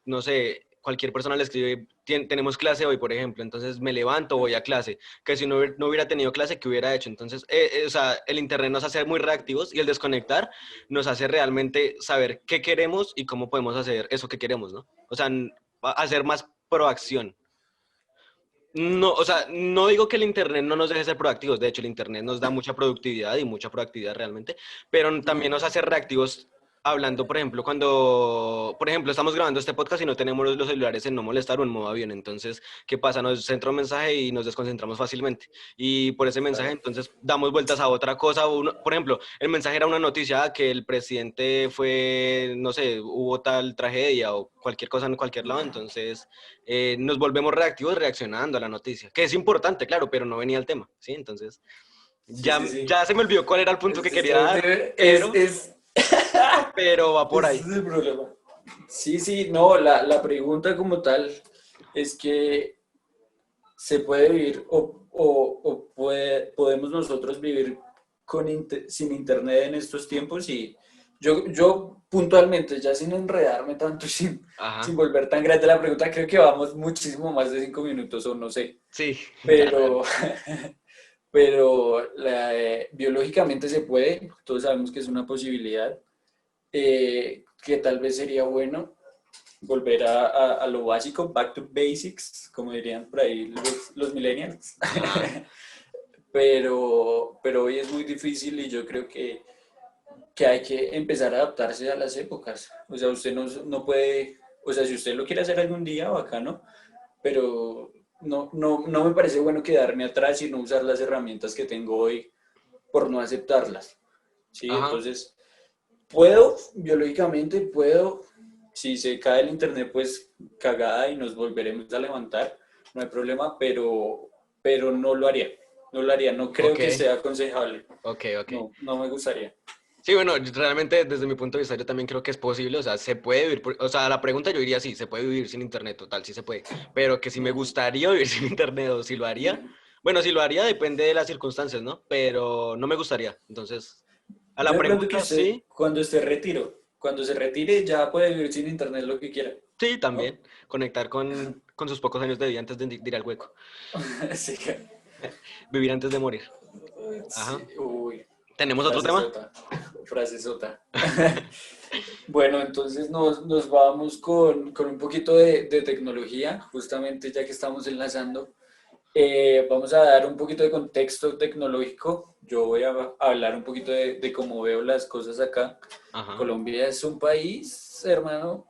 Speaker 1: no sé, cualquier persona le escribe, tenemos clase hoy, por ejemplo, entonces me levanto, voy a clase, que si no hubiera tenido clase, ¿qué hubiera hecho? Entonces, o sea, el internet nos hace muy reactivos y el desconectar nos hace realmente saber qué queremos y cómo podemos hacer eso que queremos, ¿no? O sea, hacer más proacción. No, o sea, no digo que el Internet no nos deje ser proactivos, de hecho el Internet nos da mucha productividad y mucha proactividad realmente, pero también nos hace reactivos hablando, por ejemplo, cuando, por ejemplo, estamos grabando este podcast y no tenemos los celulares en no molestar o en modo avión, entonces, ¿qué pasa? Nos centra un mensaje y nos desconcentramos fácilmente y por ese mensaje
Speaker 2: Claro.
Speaker 1: entonces damos vueltas a otra cosa, por ejemplo, el mensaje era una noticia que el presidente fue, no sé, hubo tal tragedia o cualquier cosa en cualquier lado, entonces nos volvemos reactivos reaccionando a la noticia, que es importante, claro, pero no venía el tema, ¿sí? Entonces,
Speaker 2: Sí, sí, sí.
Speaker 1: ya se me olvidó cuál era el punto que quería dar,
Speaker 2: Es, es,
Speaker 1: pero va por
Speaker 2: ese
Speaker 1: ahí.
Speaker 2: es el problema. Sí, sí, no, la pregunta como tal es que se puede vivir podemos nosotros vivir sin internet en estos tiempos y yo puntualmente, ya sin enredarme tanto, sin
Speaker 1: Ajá,
Speaker 2: volver tan grande la pregunta, creo que vamos muchísimo más de 5 minutos o no sé,
Speaker 1: sí, ya
Speaker 2: pero,
Speaker 1: realmente.
Speaker 2: pero biológicamente se puede, todos sabemos que es una posibilidad, que tal vez sería bueno volver a lo básico, back to basics, como dirían por ahí los millennials.
Speaker 1: Ajá,
Speaker 2: Pero hoy es muy difícil y yo creo que hay que empezar a adaptarse a las épocas. O sea, usted no puede, o sea, si usted lo quiere hacer algún día, bacano, pero no me parece bueno quedarme atrás y no usar las herramientas que tengo hoy por no aceptarlas. ¿Sí?
Speaker 1: ajá.
Speaker 2: Entonces, puedo, biológicamente puedo, si se cae el internet, pues cagada y nos volveremos a levantar, no hay problema, pero no lo haría, no lo haría, no creo
Speaker 1: Ok,
Speaker 2: que sea aconsejable,
Speaker 1: ok, ok.
Speaker 2: no me gustaría.
Speaker 1: Sí, bueno, realmente desde mi punto de vista yo también creo que es posible, o sea, se puede vivir, o sea, la pregunta yo diría sí, se puede vivir sin internet, total, sí se puede, pero que si me gustaría vivir sin internet o si lo haría, bueno, si lo haría depende de las circunstancias, ¿no? Pero no me gustaría, entonces, a la
Speaker 2: Yo de pronto que
Speaker 1: pregunta
Speaker 2: usted,
Speaker 1: sí,
Speaker 2: cuando se retire ya puede vivir sin internet lo que quiera,
Speaker 1: sí,
Speaker 2: ¿no?
Speaker 1: también, conectar con sus pocos años de vida antes de ir al hueco,
Speaker 2: Así que,
Speaker 1: vivir antes de morir,
Speaker 2: sí,
Speaker 1: ajá.
Speaker 2: uy,
Speaker 1: ¿Tenemos otro
Speaker 2: frase
Speaker 1: tema?
Speaker 2: sota, frase sota. Bueno, entonces nos vamos con un poquito de tecnología, justamente ya que estamos enlazando. Vamos a dar un poquito de contexto tecnológico. Yo voy a hablar un poquito de cómo veo las cosas acá.
Speaker 1: Ajá,
Speaker 2: Colombia es un país, hermano,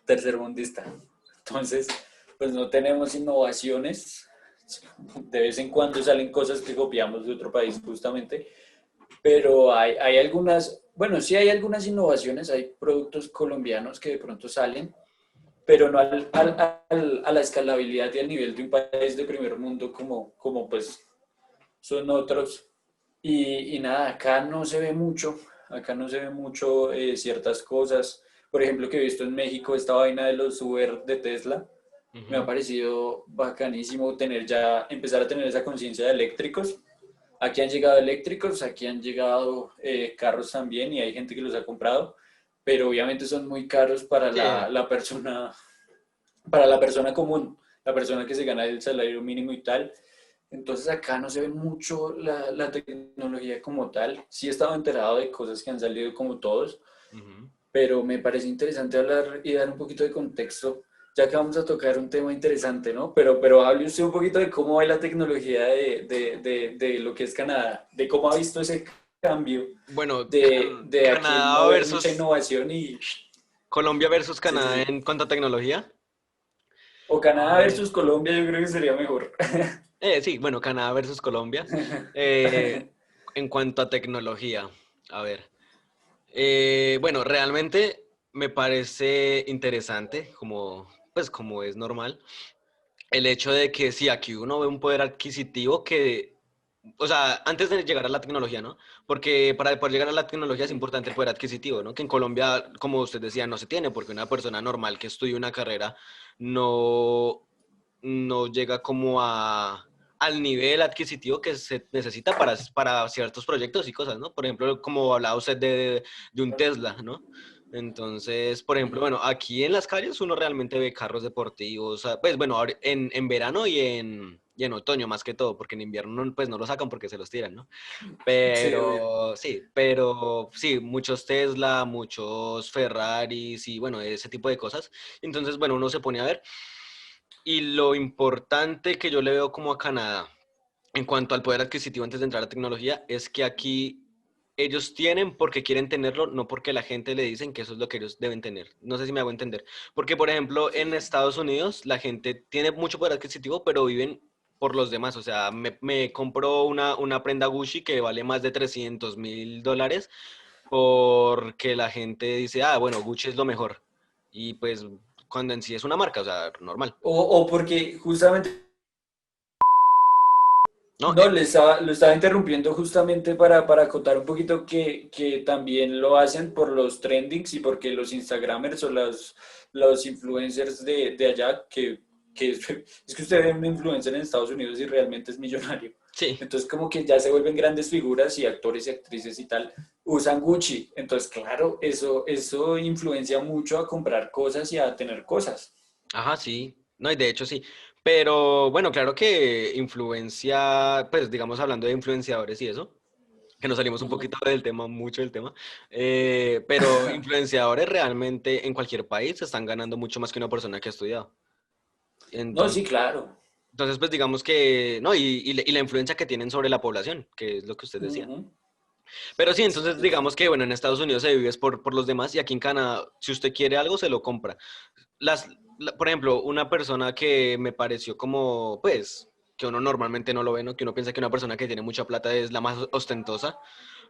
Speaker 2: tercermundista. Entonces, pues no tenemos innovaciones. De vez en cuando salen cosas que copiamos de otro país, justamente, pero hay algunas, bueno, sí hay algunas innovaciones, hay productos colombianos que de pronto salen, pero no a la escalabilidad y al nivel de un país de primer mundo como pues son otros. Y nada, acá no se ve mucho, acá no se ve mucho ciertas cosas. Por ejemplo, que he visto en México esta vaina de los Uber de Tesla. Me ha
Speaker 1: Ujú.
Speaker 2: parecido bacanísimo empezar a tener esa conciencia de eléctricos. Aquí han llegado eléctricos, aquí han llegado carros también y hay gente que los ha comprado, pero obviamente son muy caros para
Speaker 1: Sí,
Speaker 2: para la persona común, la persona que se gana el salario mínimo y tal. Entonces acá no se ve mucho la tecnología como tal. Sí he estado enterado de cosas que han salido como todos,
Speaker 1: ujú.
Speaker 2: pero me parece interesante hablar y dar un poquito de contexto, ya que vamos a tocar un tema interesante, ¿no? Pero hable usted un poquito de cómo va la tecnología de lo que es Canadá, de cómo ha visto ese cambio
Speaker 1: Bueno,
Speaker 2: de aquí
Speaker 1: Canadá
Speaker 2: no ver mucha
Speaker 1: versus
Speaker 2: innovación y...
Speaker 1: Colombia versus
Speaker 2: Sí, sí,
Speaker 1: Canadá
Speaker 2: sí.
Speaker 1: en cuanto a tecnología.
Speaker 2: O
Speaker 1: A
Speaker 2: Canadá
Speaker 1: ver.
Speaker 2: versus Colombia, yo creo que sería mejor.
Speaker 1: Sí, bueno, Canadá versus Colombia. Eh, en cuanto a tecnología, a ver. Bueno, realmente me parece interesante, como, pues como es normal, el hecho de que si aquí uno ve un poder adquisitivo que, o sea, antes de llegar a la tecnología, ¿no? Porque para poder llegar a la tecnología es
Speaker 2: Sí.
Speaker 1: importante el poder adquisitivo, ¿no? Que en Colombia, como usted decía, no se tiene, porque una persona normal que estudia una carrera no, no llega como al nivel adquisitivo que se necesita para ciertos proyectos y cosas, ¿no? Por ejemplo, como hablaba usted de un Tesla, ¿no? Entonces, por ejemplo, bueno, aquí en las calles uno realmente ve carros deportivos, pues bueno, en verano y en otoño más que todo, porque en invierno pues no lo sacan porque se los tiran, ¿no?
Speaker 2: Sí, obvio.
Speaker 1: Pero sí, muchos Tesla, muchos Ferraris y bueno, ese tipo de cosas. Entonces, bueno, uno se pone a ver. Y lo importante que yo le veo como a Canadá en cuanto al poder adquisitivo antes de entrar a la tecnología es que aquí ellos tienen porque quieren tenerlo, no porque la gente le dicen que eso es lo que ellos deben tener. No sé si me hago entender. Porque, por ejemplo,
Speaker 2: Sí,
Speaker 1: en
Speaker 2: sí.
Speaker 1: Estados Unidos la gente tiene mucho poder adquisitivo, pero viven por los demás. O sea, me compro una prenda Gucci que vale más de $300,000 porque la gente dice, ah, bueno, Gucci es lo mejor. Y pues cuando en sí es una marca, o sea, normal.
Speaker 2: O porque justamente
Speaker 1: No,
Speaker 2: no, lo estaba interrumpiendo justamente para acotar un poquito que también lo hacen por los trendings y porque los Instagramers o los influencers de allá, es que usted ve un influencer en Estados Unidos y realmente es millonario.
Speaker 1: sí.
Speaker 2: Entonces como que ya se vuelven grandes figuras y actores y actrices y tal, usan Gucci. Entonces, claro, eso influencia mucho a comprar cosas y a tener cosas.
Speaker 1: Ajá, sí. No, y de hecho sí. Pero bueno, claro que influencia, pues digamos hablando de influenciadores y eso, que nos salimos un
Speaker 2: Ujú.
Speaker 1: poquito del tema, mucho del tema, pero influenciadores realmente en cualquier país están ganando mucho más que una persona que ha estudiado.
Speaker 2: No,
Speaker 1: Entonces,
Speaker 2: sí, claro.
Speaker 1: pues digamos que, no, y la influencia que tienen sobre la población, que es lo que usted decía.
Speaker 2: Ujú.
Speaker 1: Pero sí,
Speaker 2: Sí,
Speaker 1: entonces digamos que, bueno, en Estados Unidos se vive es por los demás y aquí en Canadá, si usted quiere algo, se lo compra. Por ejemplo, una persona que me pareció como, pues, que uno normalmente no lo ve, ¿no? Que uno piensa que una persona que tiene mucha plata es la más ostentosa,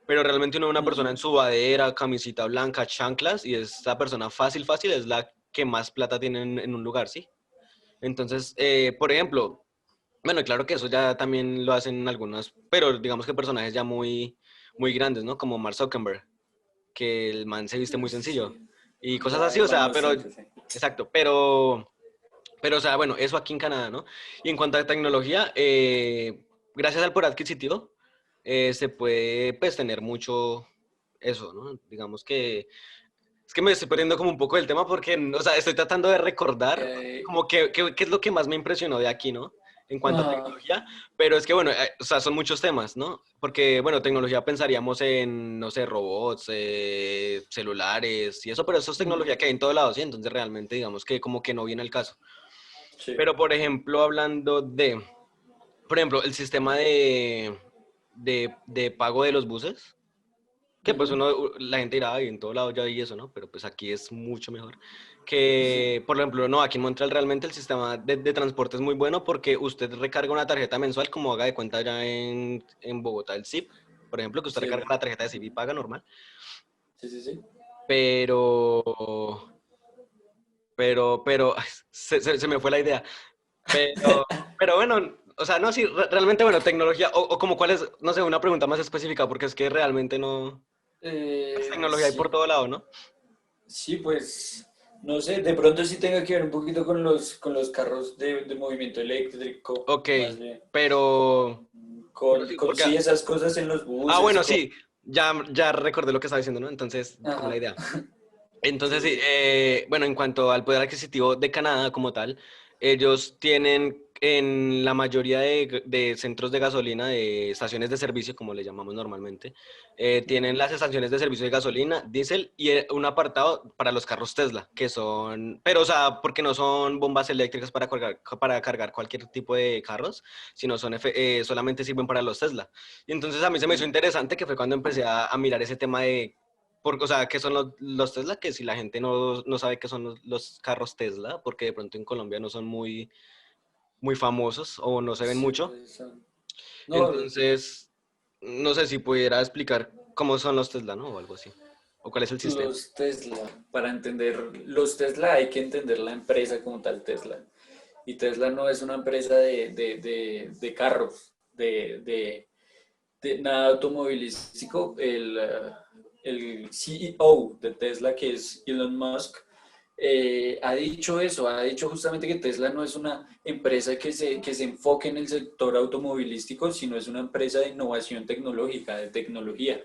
Speaker 1: pero realmente uno ve una persona en
Speaker 2: ujú.
Speaker 1: sudadera, camisita blanca, chanclas, y esta persona fácil, fácil es la que más plata tiene en un lugar, ¿sí? Entonces, por ejemplo, bueno, claro que eso ya también lo hacen algunas, pero digamos que personajes ya muy, muy grandes, ¿no? Como Mark Zuckerberg, que el man se viste muy sencillo
Speaker 2: Sí,
Speaker 1: y cosas
Speaker 2: ya
Speaker 1: así,
Speaker 2: es
Speaker 1: o
Speaker 2: más
Speaker 1: sea, pero,
Speaker 2: inocente, sí.
Speaker 1: exacto, pero, o sea, bueno, eso aquí en Canadá, ¿no? Y en cuanto a tecnología, gracias al poder adquisitivo, se puede, pues, tener mucho eso, ¿no? Digamos que, es que me estoy perdiendo como un poco del tema porque, o sea, estoy tratando de recordar
Speaker 2: Eh,
Speaker 1: como qué es lo que más me impresionó de aquí, ¿no? En cuanto a
Speaker 2: ajá,
Speaker 1: tecnología, pero es que, bueno, o sea, son muchos temas, ¿no? Porque, bueno, tecnología pensaríamos en, no sé, robots, celulares y eso, pero eso es tecnología
Speaker 2: mm,
Speaker 1: que hay en todos lados, ¿sí? Entonces realmente digamos que como que no viene al caso.
Speaker 2: sí.
Speaker 1: Pero, por ejemplo, hablando de, por ejemplo, el sistema de pago de los buses, que pues
Speaker 2: Ujú.
Speaker 1: la gente dirá, ay, en todo lado ya hay eso, ¿no? Pero pues aquí es mucho mejor. Que, por ejemplo, no, aquí en Montreal realmente el sistema de transporte es muy bueno porque usted recarga una tarjeta mensual, como haga de cuenta ya en Bogotá, el ZIP, por ejemplo, que usted recarga
Speaker 2: Sí,
Speaker 1: la tarjeta de ZIP y paga normal.
Speaker 2: sí, sí, sí.
Speaker 1: Pero, ay, se me fue la idea. Pero, pero bueno, o sea, no, sí, realmente, bueno, tecnología, o como cuál es, no sé, una pregunta más específica, porque es que realmente no, pues, tecnología hay por
Speaker 2: Sí,
Speaker 1: todo lado, ¿no?
Speaker 2: sí, pues. No sé, de pronto sí tenga que ver un poquito con los carros de movimiento eléctrico,
Speaker 1: Ok,
Speaker 2: más bien.
Speaker 1: pero... Pero sí,
Speaker 2: Con
Speaker 1: porque...
Speaker 2: sí esas cosas en los
Speaker 1: Ah,
Speaker 2: buses,
Speaker 1: bueno,
Speaker 2: con...
Speaker 1: sí, ya recordé lo que estaba diciendo, ¿no? Entonces, como la
Speaker 2: Ajá,
Speaker 1: idea.
Speaker 2: sí,
Speaker 1: Entonces,
Speaker 2: sí,
Speaker 1: sí,
Speaker 2: sí.
Speaker 1: bueno, en cuanto al poder adquisitivo de Canadá como tal, ellos tienen en la mayoría de centros de gasolina, de estaciones de servicio, como le llamamos normalmente, tienen
Speaker 2: Ujú.
Speaker 1: las estaciones de servicio de gasolina, diésel y un apartado para los carros Tesla, que son, pero o sea, porque no son bombas eléctricas para cargar cualquier tipo de carros, sino solamente sirven para los Tesla. Y entonces a mí se me hizo
Speaker 2: Sí.
Speaker 1: interesante que fue cuando empecé a mirar ese tema de o sea, ¿qué son los Tesla? Que si la gente no sabe qué son los carros Tesla, porque de pronto en Colombia no son muy famosos o no se ven
Speaker 2: Sí,
Speaker 1: mucho.
Speaker 2: pues, no,
Speaker 1: Entonces, no sé si pudiera explicar cómo son los Tesla, ¿no? O algo así. O cuál es el sistema.
Speaker 2: los Tesla, para entender los Tesla hay que entender la empresa como tal Tesla. Y Tesla no es una empresa de carros, de nada automovilístico. El CEO de Tesla, que es Elon Musk, ha dicho eso, ha dicho justamente que Tesla no es una empresa que se enfoque en el sector automovilístico, sino es una empresa de innovación tecnológica, de tecnología.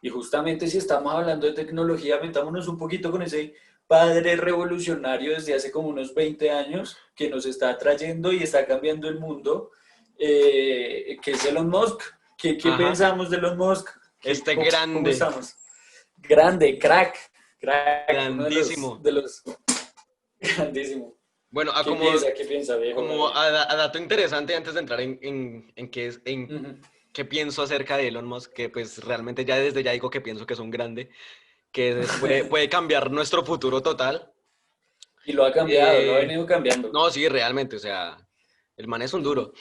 Speaker 2: Y justamente si estamos hablando de tecnología, metámonos un poquito con ese padre revolucionario desde hace como unos 20 años que nos está trayendo y está cambiando el mundo, que es Elon Musk. ¿Qué
Speaker 1: Ajá.
Speaker 2: pensamos de Elon Musk?
Speaker 1: Este
Speaker 2: Cómo
Speaker 1: grande,
Speaker 2: estamos? Grande, crack, uno
Speaker 1: grandísimo.
Speaker 2: de los grandísimo.
Speaker 1: Bueno,
Speaker 2: Qué piensa, viejo
Speaker 1: como
Speaker 2: Gabriel?
Speaker 1: a dato interesante antes de entrar en
Speaker 2: Ujú.
Speaker 1: qué pienso acerca de Elon Musk, que pues realmente ya desde ya digo que pienso que es un grande, que puede cambiar nuestro futuro total.
Speaker 2: Y lo ha cambiado, lo ha
Speaker 1: Eh,
Speaker 2: venido cambiando.
Speaker 1: no, sí, realmente, o sea, el man es un
Speaker 2: Ujú.
Speaker 1: duro.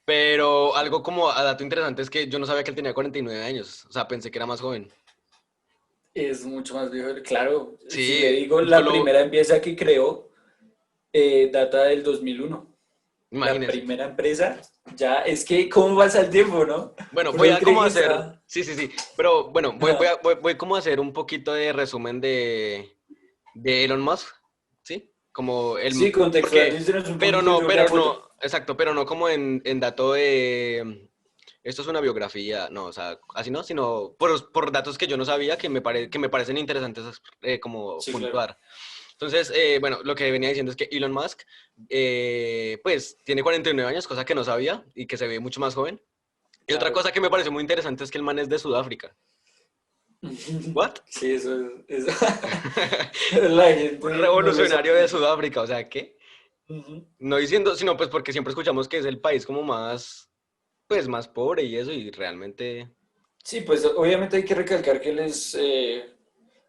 Speaker 1: Pero algo como a dato interesante es que yo no sabía que él tenía 49 años, o sea, pensé que era más joven.
Speaker 2: Es mucho más viejo. Claro, si le
Speaker 1: Sí,
Speaker 2: digo, la
Speaker 1: solo,
Speaker 2: primera empresa que creó data del 2001. La
Speaker 1: imagínense.
Speaker 2: primera empresa, ya, es que, ¿cómo pasa el tiempo, no?
Speaker 1: Bueno, voy
Speaker 2: Uno
Speaker 1: a
Speaker 2: cree
Speaker 1: como
Speaker 2: que
Speaker 1: hacer,
Speaker 2: está...
Speaker 1: sí, sí, sí, pero bueno,
Speaker 2: Ajá.
Speaker 1: voy como a hacer un poquito de resumen de Elon Musk, ¿sí? Como
Speaker 2: Sí,
Speaker 1: el, porque,
Speaker 2: contextualícenos un poquito, yo le
Speaker 1: pero
Speaker 2: apoyo.
Speaker 1: no, exacto, pero no como en dato de, esto es una biografía, no, o sea, así no, sino por datos que yo no sabía que me parecen interesantes como
Speaker 2: Sí, claro.
Speaker 1: puntuar. Entonces, bueno, lo que venía diciendo es que Elon Musk, pues, tiene 49 años, cosa que no sabía y que se ve mucho más joven. Y otra
Speaker 2: Claro.
Speaker 1: cosa que me pareció muy interesante es que el man es de Sudáfrica. ¿What?
Speaker 2: Sí, la
Speaker 1: Un
Speaker 2: gente no lo
Speaker 1: revolucionario de
Speaker 2: sabe.
Speaker 1: Sudáfrica, o sea, ¿qué?
Speaker 2: Ujú.
Speaker 1: No diciendo, sino pues porque siempre escuchamos que es el país como más, pues, más pobre y eso, y realmente
Speaker 2: Sí, pues obviamente hay que recalcar que él es,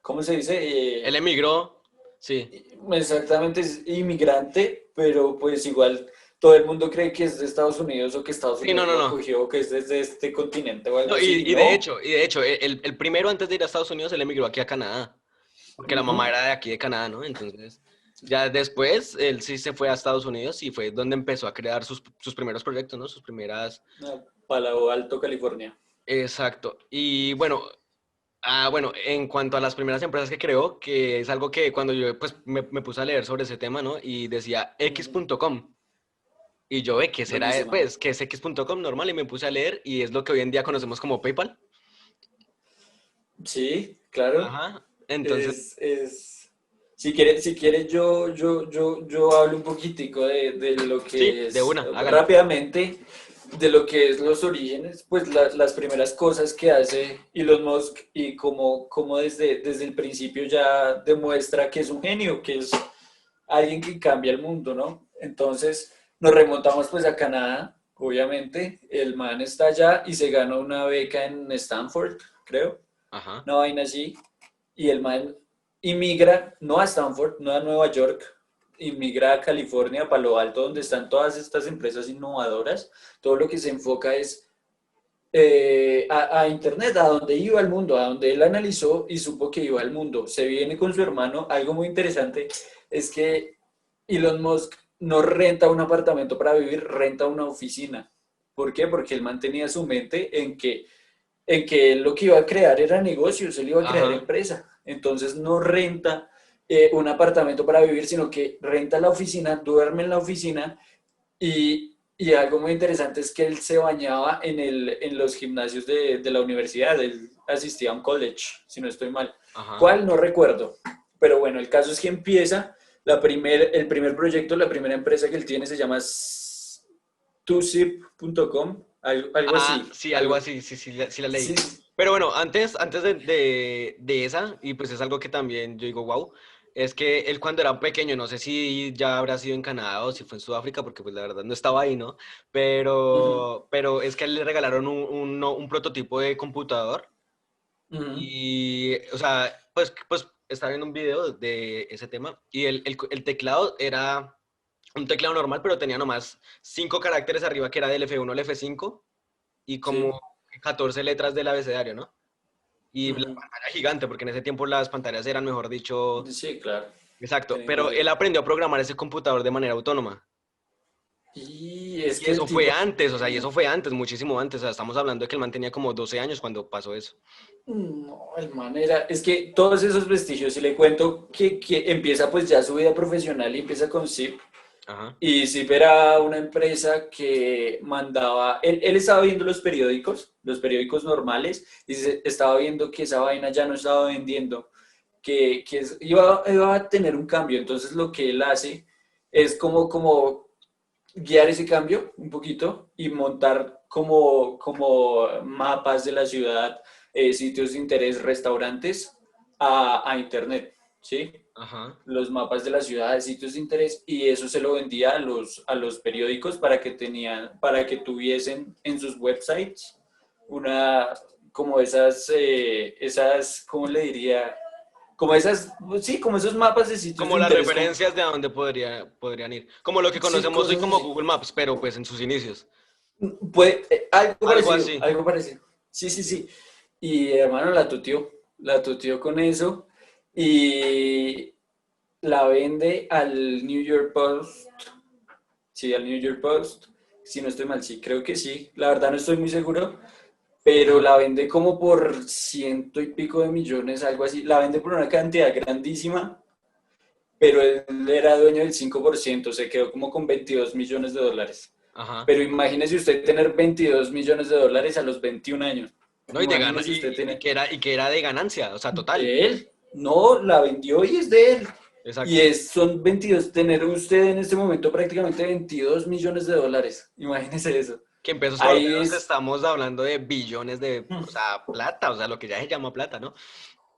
Speaker 2: ¿cómo se dice?
Speaker 1: él emigró, sí.
Speaker 2: Exactamente, es inmigrante, pero pues igual todo el mundo cree que es de Estados Unidos o que Estados
Speaker 1: Sí, no,
Speaker 2: Unidos
Speaker 1: no,
Speaker 2: lo
Speaker 1: no.
Speaker 2: acogió o que es desde este continente o algo
Speaker 1: No,
Speaker 2: así. Y no.
Speaker 1: y de hecho, el primero antes de ir a Estados Unidos, él emigró aquí a Canadá, porque la mamá
Speaker 2: Ujú.
Speaker 1: era de aquí de Canadá, ¿no? Entonces, ya después, él sí se fue a Estados Unidos y fue donde empezó a crear sus primeros proyectos, ¿no? Sus primeras...
Speaker 2: Palo Alto, California.
Speaker 1: Exacto. Y bueno, bueno, en cuanto a las primeras empresas que creó, que es algo que cuando yo pues me puse a leer sobre ese tema, ¿no? Y decía
Speaker 2: Ujú.
Speaker 1: X.com. Y yo ve que será,
Speaker 2: Buenísima.
Speaker 1: pues, que es X.com normal y me puse a leer y es lo que hoy en día conocemos como PayPal.
Speaker 2: Sí, claro.
Speaker 1: Ajá. Entonces,
Speaker 2: Si quieres yo hablo un poquitico de lo
Speaker 1: sí,
Speaker 2: que
Speaker 1: de
Speaker 2: es,
Speaker 1: una, hágale.
Speaker 2: rápidamente, de lo que es los orígenes, pues las primeras cosas que hace Elon Musk y como desde el principio ya demuestra que es un genio, que es alguien que cambia el mundo, ¿no? Entonces nos remontamos pues a Canadá, obviamente, el man está allá y se gana una beca en Stanford, creo,
Speaker 1: Ajá.
Speaker 2: una vaina así, y el man inmigra, no a Stanford, no a Nueva York, inmigra a California, a Palo Alto, donde están todas estas empresas innovadoras. Todo lo que se enfoca es a Internet, a donde iba el mundo, a donde él analizó y supo que iba el mundo. Se viene con su hermano. Algo muy interesante es que Elon Musk no renta un apartamento para vivir, renta una oficina. ¿Por qué? Porque él mantenía su mente en que él lo que iba a crear era negocios, él iba a crear
Speaker 1: Ajá.
Speaker 2: empresa. Entonces no renta, un apartamento para vivir, sino que renta la oficina, duerme en la oficina y algo muy interesante es que él se bañaba en los gimnasios de la universidad, él asistía a un college, si no estoy mal.
Speaker 1: Ajá.
Speaker 2: ¿Cuál? No recuerdo. Pero bueno, el caso es que empieza el primer proyecto, la primera empresa que él tiene se llama 2zip.com, algo
Speaker 1: Ah,
Speaker 2: así.
Speaker 1: sí, algo
Speaker 2: Algo,
Speaker 1: así, sí, sí, sí la leí.
Speaker 2: sí,
Speaker 1: Pero bueno, antes de esa, y pues es algo que también yo digo, wow, es que él cuando era pequeño, no sé si ya habrá sido en Canadá o si fue en Sudáfrica, porque pues la verdad no estaba ahí, ¿no?
Speaker 2: uh-huh,
Speaker 1: Pero es que a él le regalaron un prototipo de computador
Speaker 2: uh-huh,
Speaker 1: y, o sea, pues estaba viendo un video de ese tema y el teclado era un teclado normal, pero tenía nomás 5 caracteres arriba que era del F1 al F5 y como
Speaker 2: sí,
Speaker 1: 14 letras del abecedario, ¿no? Y la
Speaker 2: uh-huh,
Speaker 1: pantalla gigante, porque en ese tiempo las pantallas eran, mejor dicho,
Speaker 2: sí, claro,
Speaker 1: exacto.
Speaker 2: tienen que
Speaker 1: Pero él
Speaker 2: ser.
Speaker 1: aprendió a programar ese computador de manera autónoma.
Speaker 2: Y es
Speaker 1: Y
Speaker 2: que el
Speaker 1: eso fue
Speaker 2: tipo es un
Speaker 1: antes, o sea, y
Speaker 2: genio.
Speaker 1: eso fue antes, muchísimo antes. O sea, estamos hablando de que el man tenía como 12 años cuando pasó eso.
Speaker 2: No, el man era, es que todos esos vestigios, si le cuento que empieza pues ya su vida profesional y empieza con Zip,
Speaker 1: Ajá,
Speaker 2: y Zip era una empresa que mandaba, él estaba viendo los periódicos normales, y estaba viendo que esa vaina ya no estaba vendiendo, iba a tener un cambio, entonces lo que él hace es como guiar ese cambio un poquito y montar como mapas de la ciudad, sitios de interés, restaurantes a internet, ¿sí?
Speaker 1: ajá.
Speaker 2: Los mapas de la ciudad, sitios de interés, y eso se lo vendía a los periódicos para que tuviesen en sus websites una, como ¿cómo le diría? Como esas, sí, como esos mapas de sitios
Speaker 1: Como
Speaker 2: de
Speaker 1: las
Speaker 2: interés,
Speaker 1: referencias de a dónde podrían ir. Como lo que
Speaker 2: sí,
Speaker 1: conocemos hoy
Speaker 2: cosas
Speaker 1: como
Speaker 2: así.
Speaker 1: Google Maps, pero pues en sus inicios.
Speaker 2: Algo
Speaker 1: Algo
Speaker 2: parecido,
Speaker 1: así.
Speaker 2: algo parecido. Sí, sí,
Speaker 1: Sí.
Speaker 2: sí. Y hermano la tuteó con eso y la vende al New York Post. Sí, al New York Post. Si no estoy mal, sí, creo que sí. La verdad no estoy muy seguro, pero
Speaker 1: Ajá.
Speaker 2: la vende como por ciento y pico de millones, algo así. La vende por una cantidad grandísima, pero él era dueño del 5%, se quedó como con 22 millones de dólares.
Speaker 1: Ajá.
Speaker 2: Pero imagínese usted tener 22 millones de dólares a los 21 años.
Speaker 1: No, y de gana,
Speaker 2: Imagínese usted tener
Speaker 1: y que era de ganancia, o sea, total.
Speaker 2: de él. No, la vendió y es de él. Y
Speaker 1: Exacto.
Speaker 2: son 22, tener usted en este momento prácticamente 22 millones de dólares. Imagínese eso.
Speaker 1: Que en pesos
Speaker 2: Ahí
Speaker 1: colombianos
Speaker 2: es
Speaker 1: estamos hablando de billones de, o sea, plata, o sea, lo que ya se llama plata, ¿no?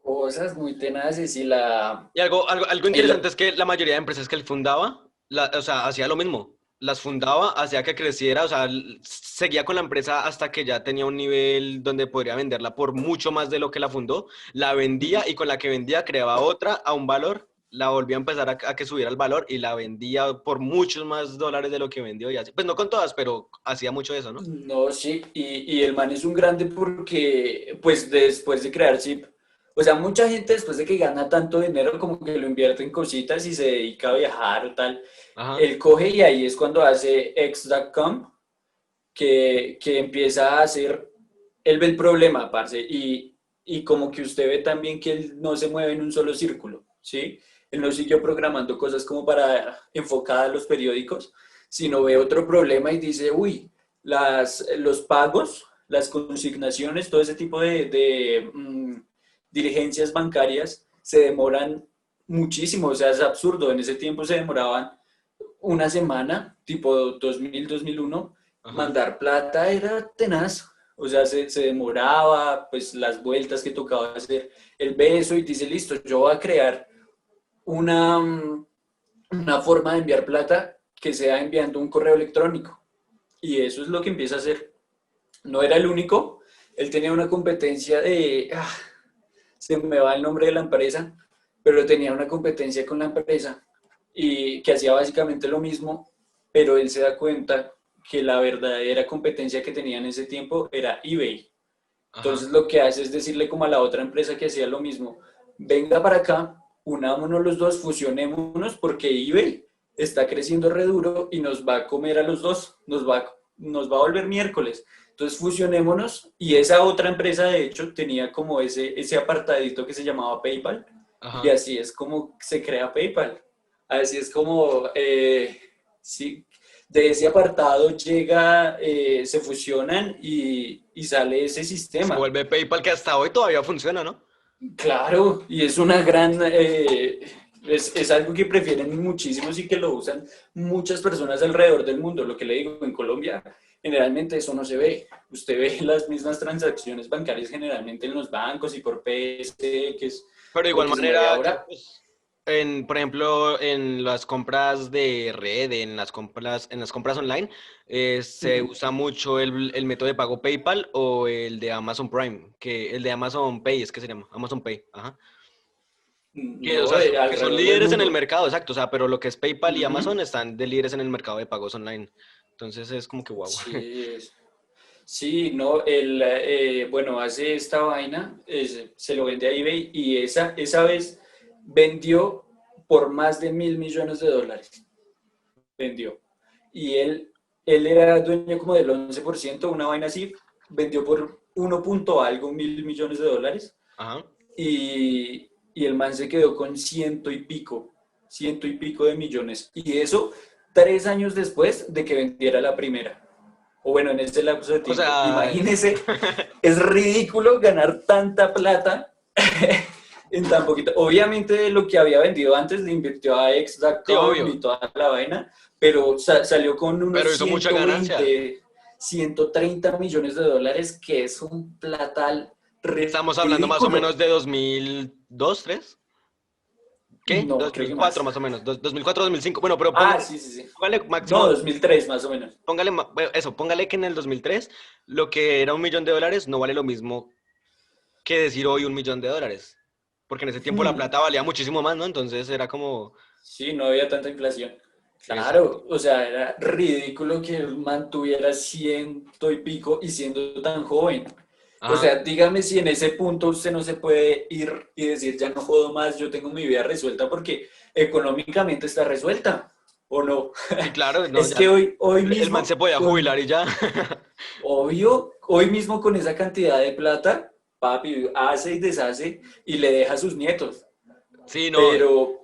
Speaker 2: cosas muy tenaces
Speaker 1: Y algo
Speaker 2: y la-
Speaker 1: interesante es que la mayoría de empresas que él fundaba, o sea, hacía lo mismo. Las fundaba, hacía que creciera, o sea, seguía con la empresa hasta que ya tenía un nivel donde podría venderla por mucho más de lo que la fundó. La vendía y con la que vendía creaba otra a un valor, la volvía a empezar a que subiera el valor y la vendía por muchos más dólares de lo que vendió y así. Pues no con todas, pero hacía mucho eso, ¿no?
Speaker 2: No, sí, y el man es un grande porque, pues después de crear Chip, o sea, mucha gente después de que gana tanto dinero como que lo invierte en cositas y se dedica a viajar o tal.
Speaker 1: Ajá,
Speaker 2: Él coge y ahí es cuando hace X.com, que empieza a hacer, él ve el problema, parce, y como que usted ve también que él no se mueve en un solo círculo, ¿sí? Él no siguió programando cosas como para enfocar a los periódicos, sino ve otro problema y dice, uy, los pagos, las consignaciones, todo ese tipo de diligencias bancarias se demoran muchísimo, o sea, es absurdo, en ese tiempo se demoraban una semana, tipo 2000, 2001,
Speaker 1: ajá.
Speaker 2: mandar plata era tenaz. O sea, se demoraba, pues las vueltas que tocaba hacer. El beso y dice, listo, yo voy a crear una, una forma de enviar plata que sea enviando un correo electrónico. Y eso es lo que empieza a hacer. No era el único, él tenía una competencia se me va el nombre de la empresa, pero tenía una competencia con la empresa y que hacía básicamente lo mismo, pero él se da cuenta que la verdadera competencia que tenía en ese tiempo era eBay.
Speaker 1: Ajá.
Speaker 2: Entonces lo que hace es decirle como a la otra empresa que hacía lo mismo, venga para acá, unámonos los dos, fusionémonos porque eBay está creciendo re duro y nos va a comer a los dos, nos va a volver miércoles. Entonces fusionémonos y esa otra empresa de hecho tenía como ese apartadito que se llamaba PayPal Y
Speaker 1: Ajá.
Speaker 2: así es como se crea PayPal. Así es como, sí, de ese apartado llega, se fusionan y sale ese
Speaker 1: Se
Speaker 2: sistema.
Speaker 1: vuelve PayPal que hasta hoy todavía funciona, ¿no?
Speaker 2: Claro, y es una gran, es algo que prefieren muchísimos y que lo usan muchas personas alrededor del mundo. Lo que le digo, en Colombia generalmente eso no se ve. Usted ve las mismas transacciones bancarias generalmente en los bancos y por PSX, que es
Speaker 1: Pero de
Speaker 2: lo
Speaker 1: igual
Speaker 2: que se mueve
Speaker 1: manera,
Speaker 2: ahora.
Speaker 1: pues, por ejemplo, en las compras de red, en las compras online, se
Speaker 2: Ujú.
Speaker 1: usa mucho el método de pago PayPal o el de Amazon Prime, que el de Amazon Pay es que se llama, Amazon Pay, ajá. Que, o
Speaker 2: No,
Speaker 1: sea, que son
Speaker 2: alrededor del
Speaker 1: líderes en el
Speaker 2: mundo.
Speaker 1: mercado, exacto, o sea, pero lo que es PayPal y
Speaker 2: Ujú.
Speaker 1: Amazon están de líderes en el mercado de pagos online. Entonces es como que wow.
Speaker 2: Sí, sí, no, bueno, hace esta vaina, se lo vende a eBay y esa vez vendió por más de 1.000 millones de dólares. Vendió. Y él era dueño como del 11%, una vaina así, vendió por uno punto algo 1.000 millones de dólares
Speaker 1: Ajá.
Speaker 2: y el man se quedó con ciento y pico de millones. Y eso 3 años después de que vendiera la primera. O bueno, en ese lapso de
Speaker 1: O
Speaker 2: tiempo.
Speaker 1: sea,
Speaker 2: Imagínese, es ridículo ganar tanta plata en tan poquito. Obviamente lo que había vendido antes le invirtió a
Speaker 1: sí,
Speaker 2: X.com
Speaker 1: obvio,
Speaker 2: y toda la vaina, pero salió con unos
Speaker 1: pero hizo mucha ganancia.
Speaker 2: 120, 130 millones de dólares, que es un platal
Speaker 1: ¿Qué estamos hablando más o
Speaker 2: ridículo.
Speaker 1: menos de 2002, 3? ¿Qué?
Speaker 2: No, creo que
Speaker 1: 2004
Speaker 2: más.
Speaker 1: más o menos, 2004, 2005. Bueno, pero
Speaker 2: Ah,
Speaker 1: póngale,
Speaker 2: sí, sí, sí.
Speaker 1: póngale
Speaker 2: No,
Speaker 1: máximo,
Speaker 2: 2003 más o menos.
Speaker 1: bueno, eso, póngale que en el 2003 lo que era 1 millón de dólares no vale lo mismo que decir hoy 1 millón de dólares. Porque en ese tiempo la
Speaker 2: Hmm.
Speaker 1: plata valía muchísimo más, ¿no? Entonces era como,
Speaker 2: Sí, no había tanta inflación.
Speaker 1: exacto.
Speaker 2: Claro, o sea, era ridículo que él mantuviera ciento y pico y siendo tan joven. O
Speaker 1: Ajá.
Speaker 2: sea, dígame si en ese punto usted no se puede ir y decir, ya no jodo más, yo tengo mi vida resuelta porque económicamente está resuelta, ¿o no?
Speaker 1: Sí, claro, no,
Speaker 2: Es
Speaker 1: ya
Speaker 2: que hoy
Speaker 1: el man se
Speaker 2: mismo,
Speaker 1: podía jubilar y ya.
Speaker 2: hoy mismo con esa cantidad de plata, papi, hace y deshace y le deja a sus nietos.
Speaker 1: Sí, no,
Speaker 2: Pero,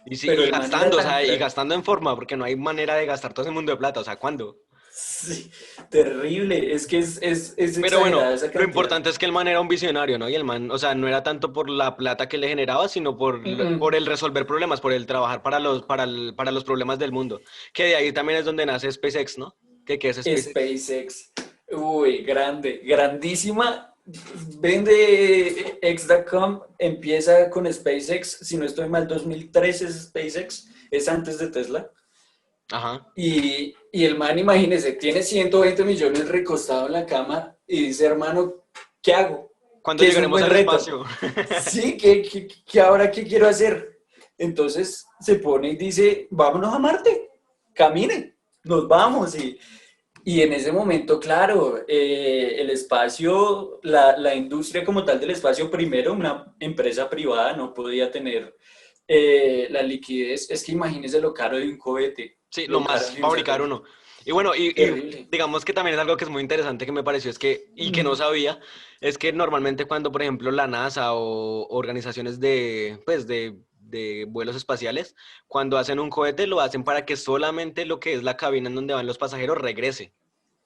Speaker 1: y sí,
Speaker 2: pero
Speaker 1: y
Speaker 2: el man era
Speaker 1: gastando, o
Speaker 2: tan
Speaker 1: sea, y
Speaker 2: crack.
Speaker 1: gastando en forma, porque no hay manera de gastar todo ese mundo de plata, o sea, ¿cuándo?
Speaker 2: Sí, terrible. Es que es
Speaker 1: Pero bueno,
Speaker 2: exagerada esa
Speaker 1: lo
Speaker 2: cantidad.
Speaker 1: importante es que el man era un visionario, ¿no? Y el man, o sea, no era tanto por la plata que le generaba, sino por
Speaker 2: Mm-mm.
Speaker 1: el resolver problemas, por el trabajar para los problemas del mundo. Que de ahí también es donde nace SpaceX, ¿no? ¿Qué es SpaceX?
Speaker 2: SpaceX. Uy, grande, grandísima. Vende X.com, empieza con SpaceX, si no estoy mal, 2003 es SpaceX, es antes de Tesla.
Speaker 1: Ajá.
Speaker 2: Y el man, imagínese, tiene 120 millones recostado en la cama y dice, hermano, ¿qué hago?
Speaker 1: ¿Cuándo
Speaker 2: ¿Qué es un
Speaker 1: llegaremos
Speaker 2: buen
Speaker 1: al
Speaker 2: reto?
Speaker 1: espacio?
Speaker 2: Sí, ¿qué ahora qué quiero hacer? Entonces se pone y dice, vámonos a Marte, camine, nos vamos. Y en ese momento, claro, el espacio, la industria como tal del espacio, primero una empresa privada no podía tener la liquidez. Es que imagínese lo caro de un cohete,
Speaker 1: Sí,
Speaker 2: lo caro
Speaker 1: nomás
Speaker 2: de un
Speaker 1: fabricar
Speaker 2: satélite.
Speaker 1: uno. Y bueno, y
Speaker 2: Terrible.
Speaker 1: digamos que también es algo que es muy interesante que me pareció, es que, y que no
Speaker 2: Mm.
Speaker 1: sabía, es que normalmente cuando, por ejemplo, la NASA o organizaciones de, pues, de vuelos espaciales, cuando hacen un cohete, lo hacen para que solamente lo que es la cabina en donde van los pasajeros regrese.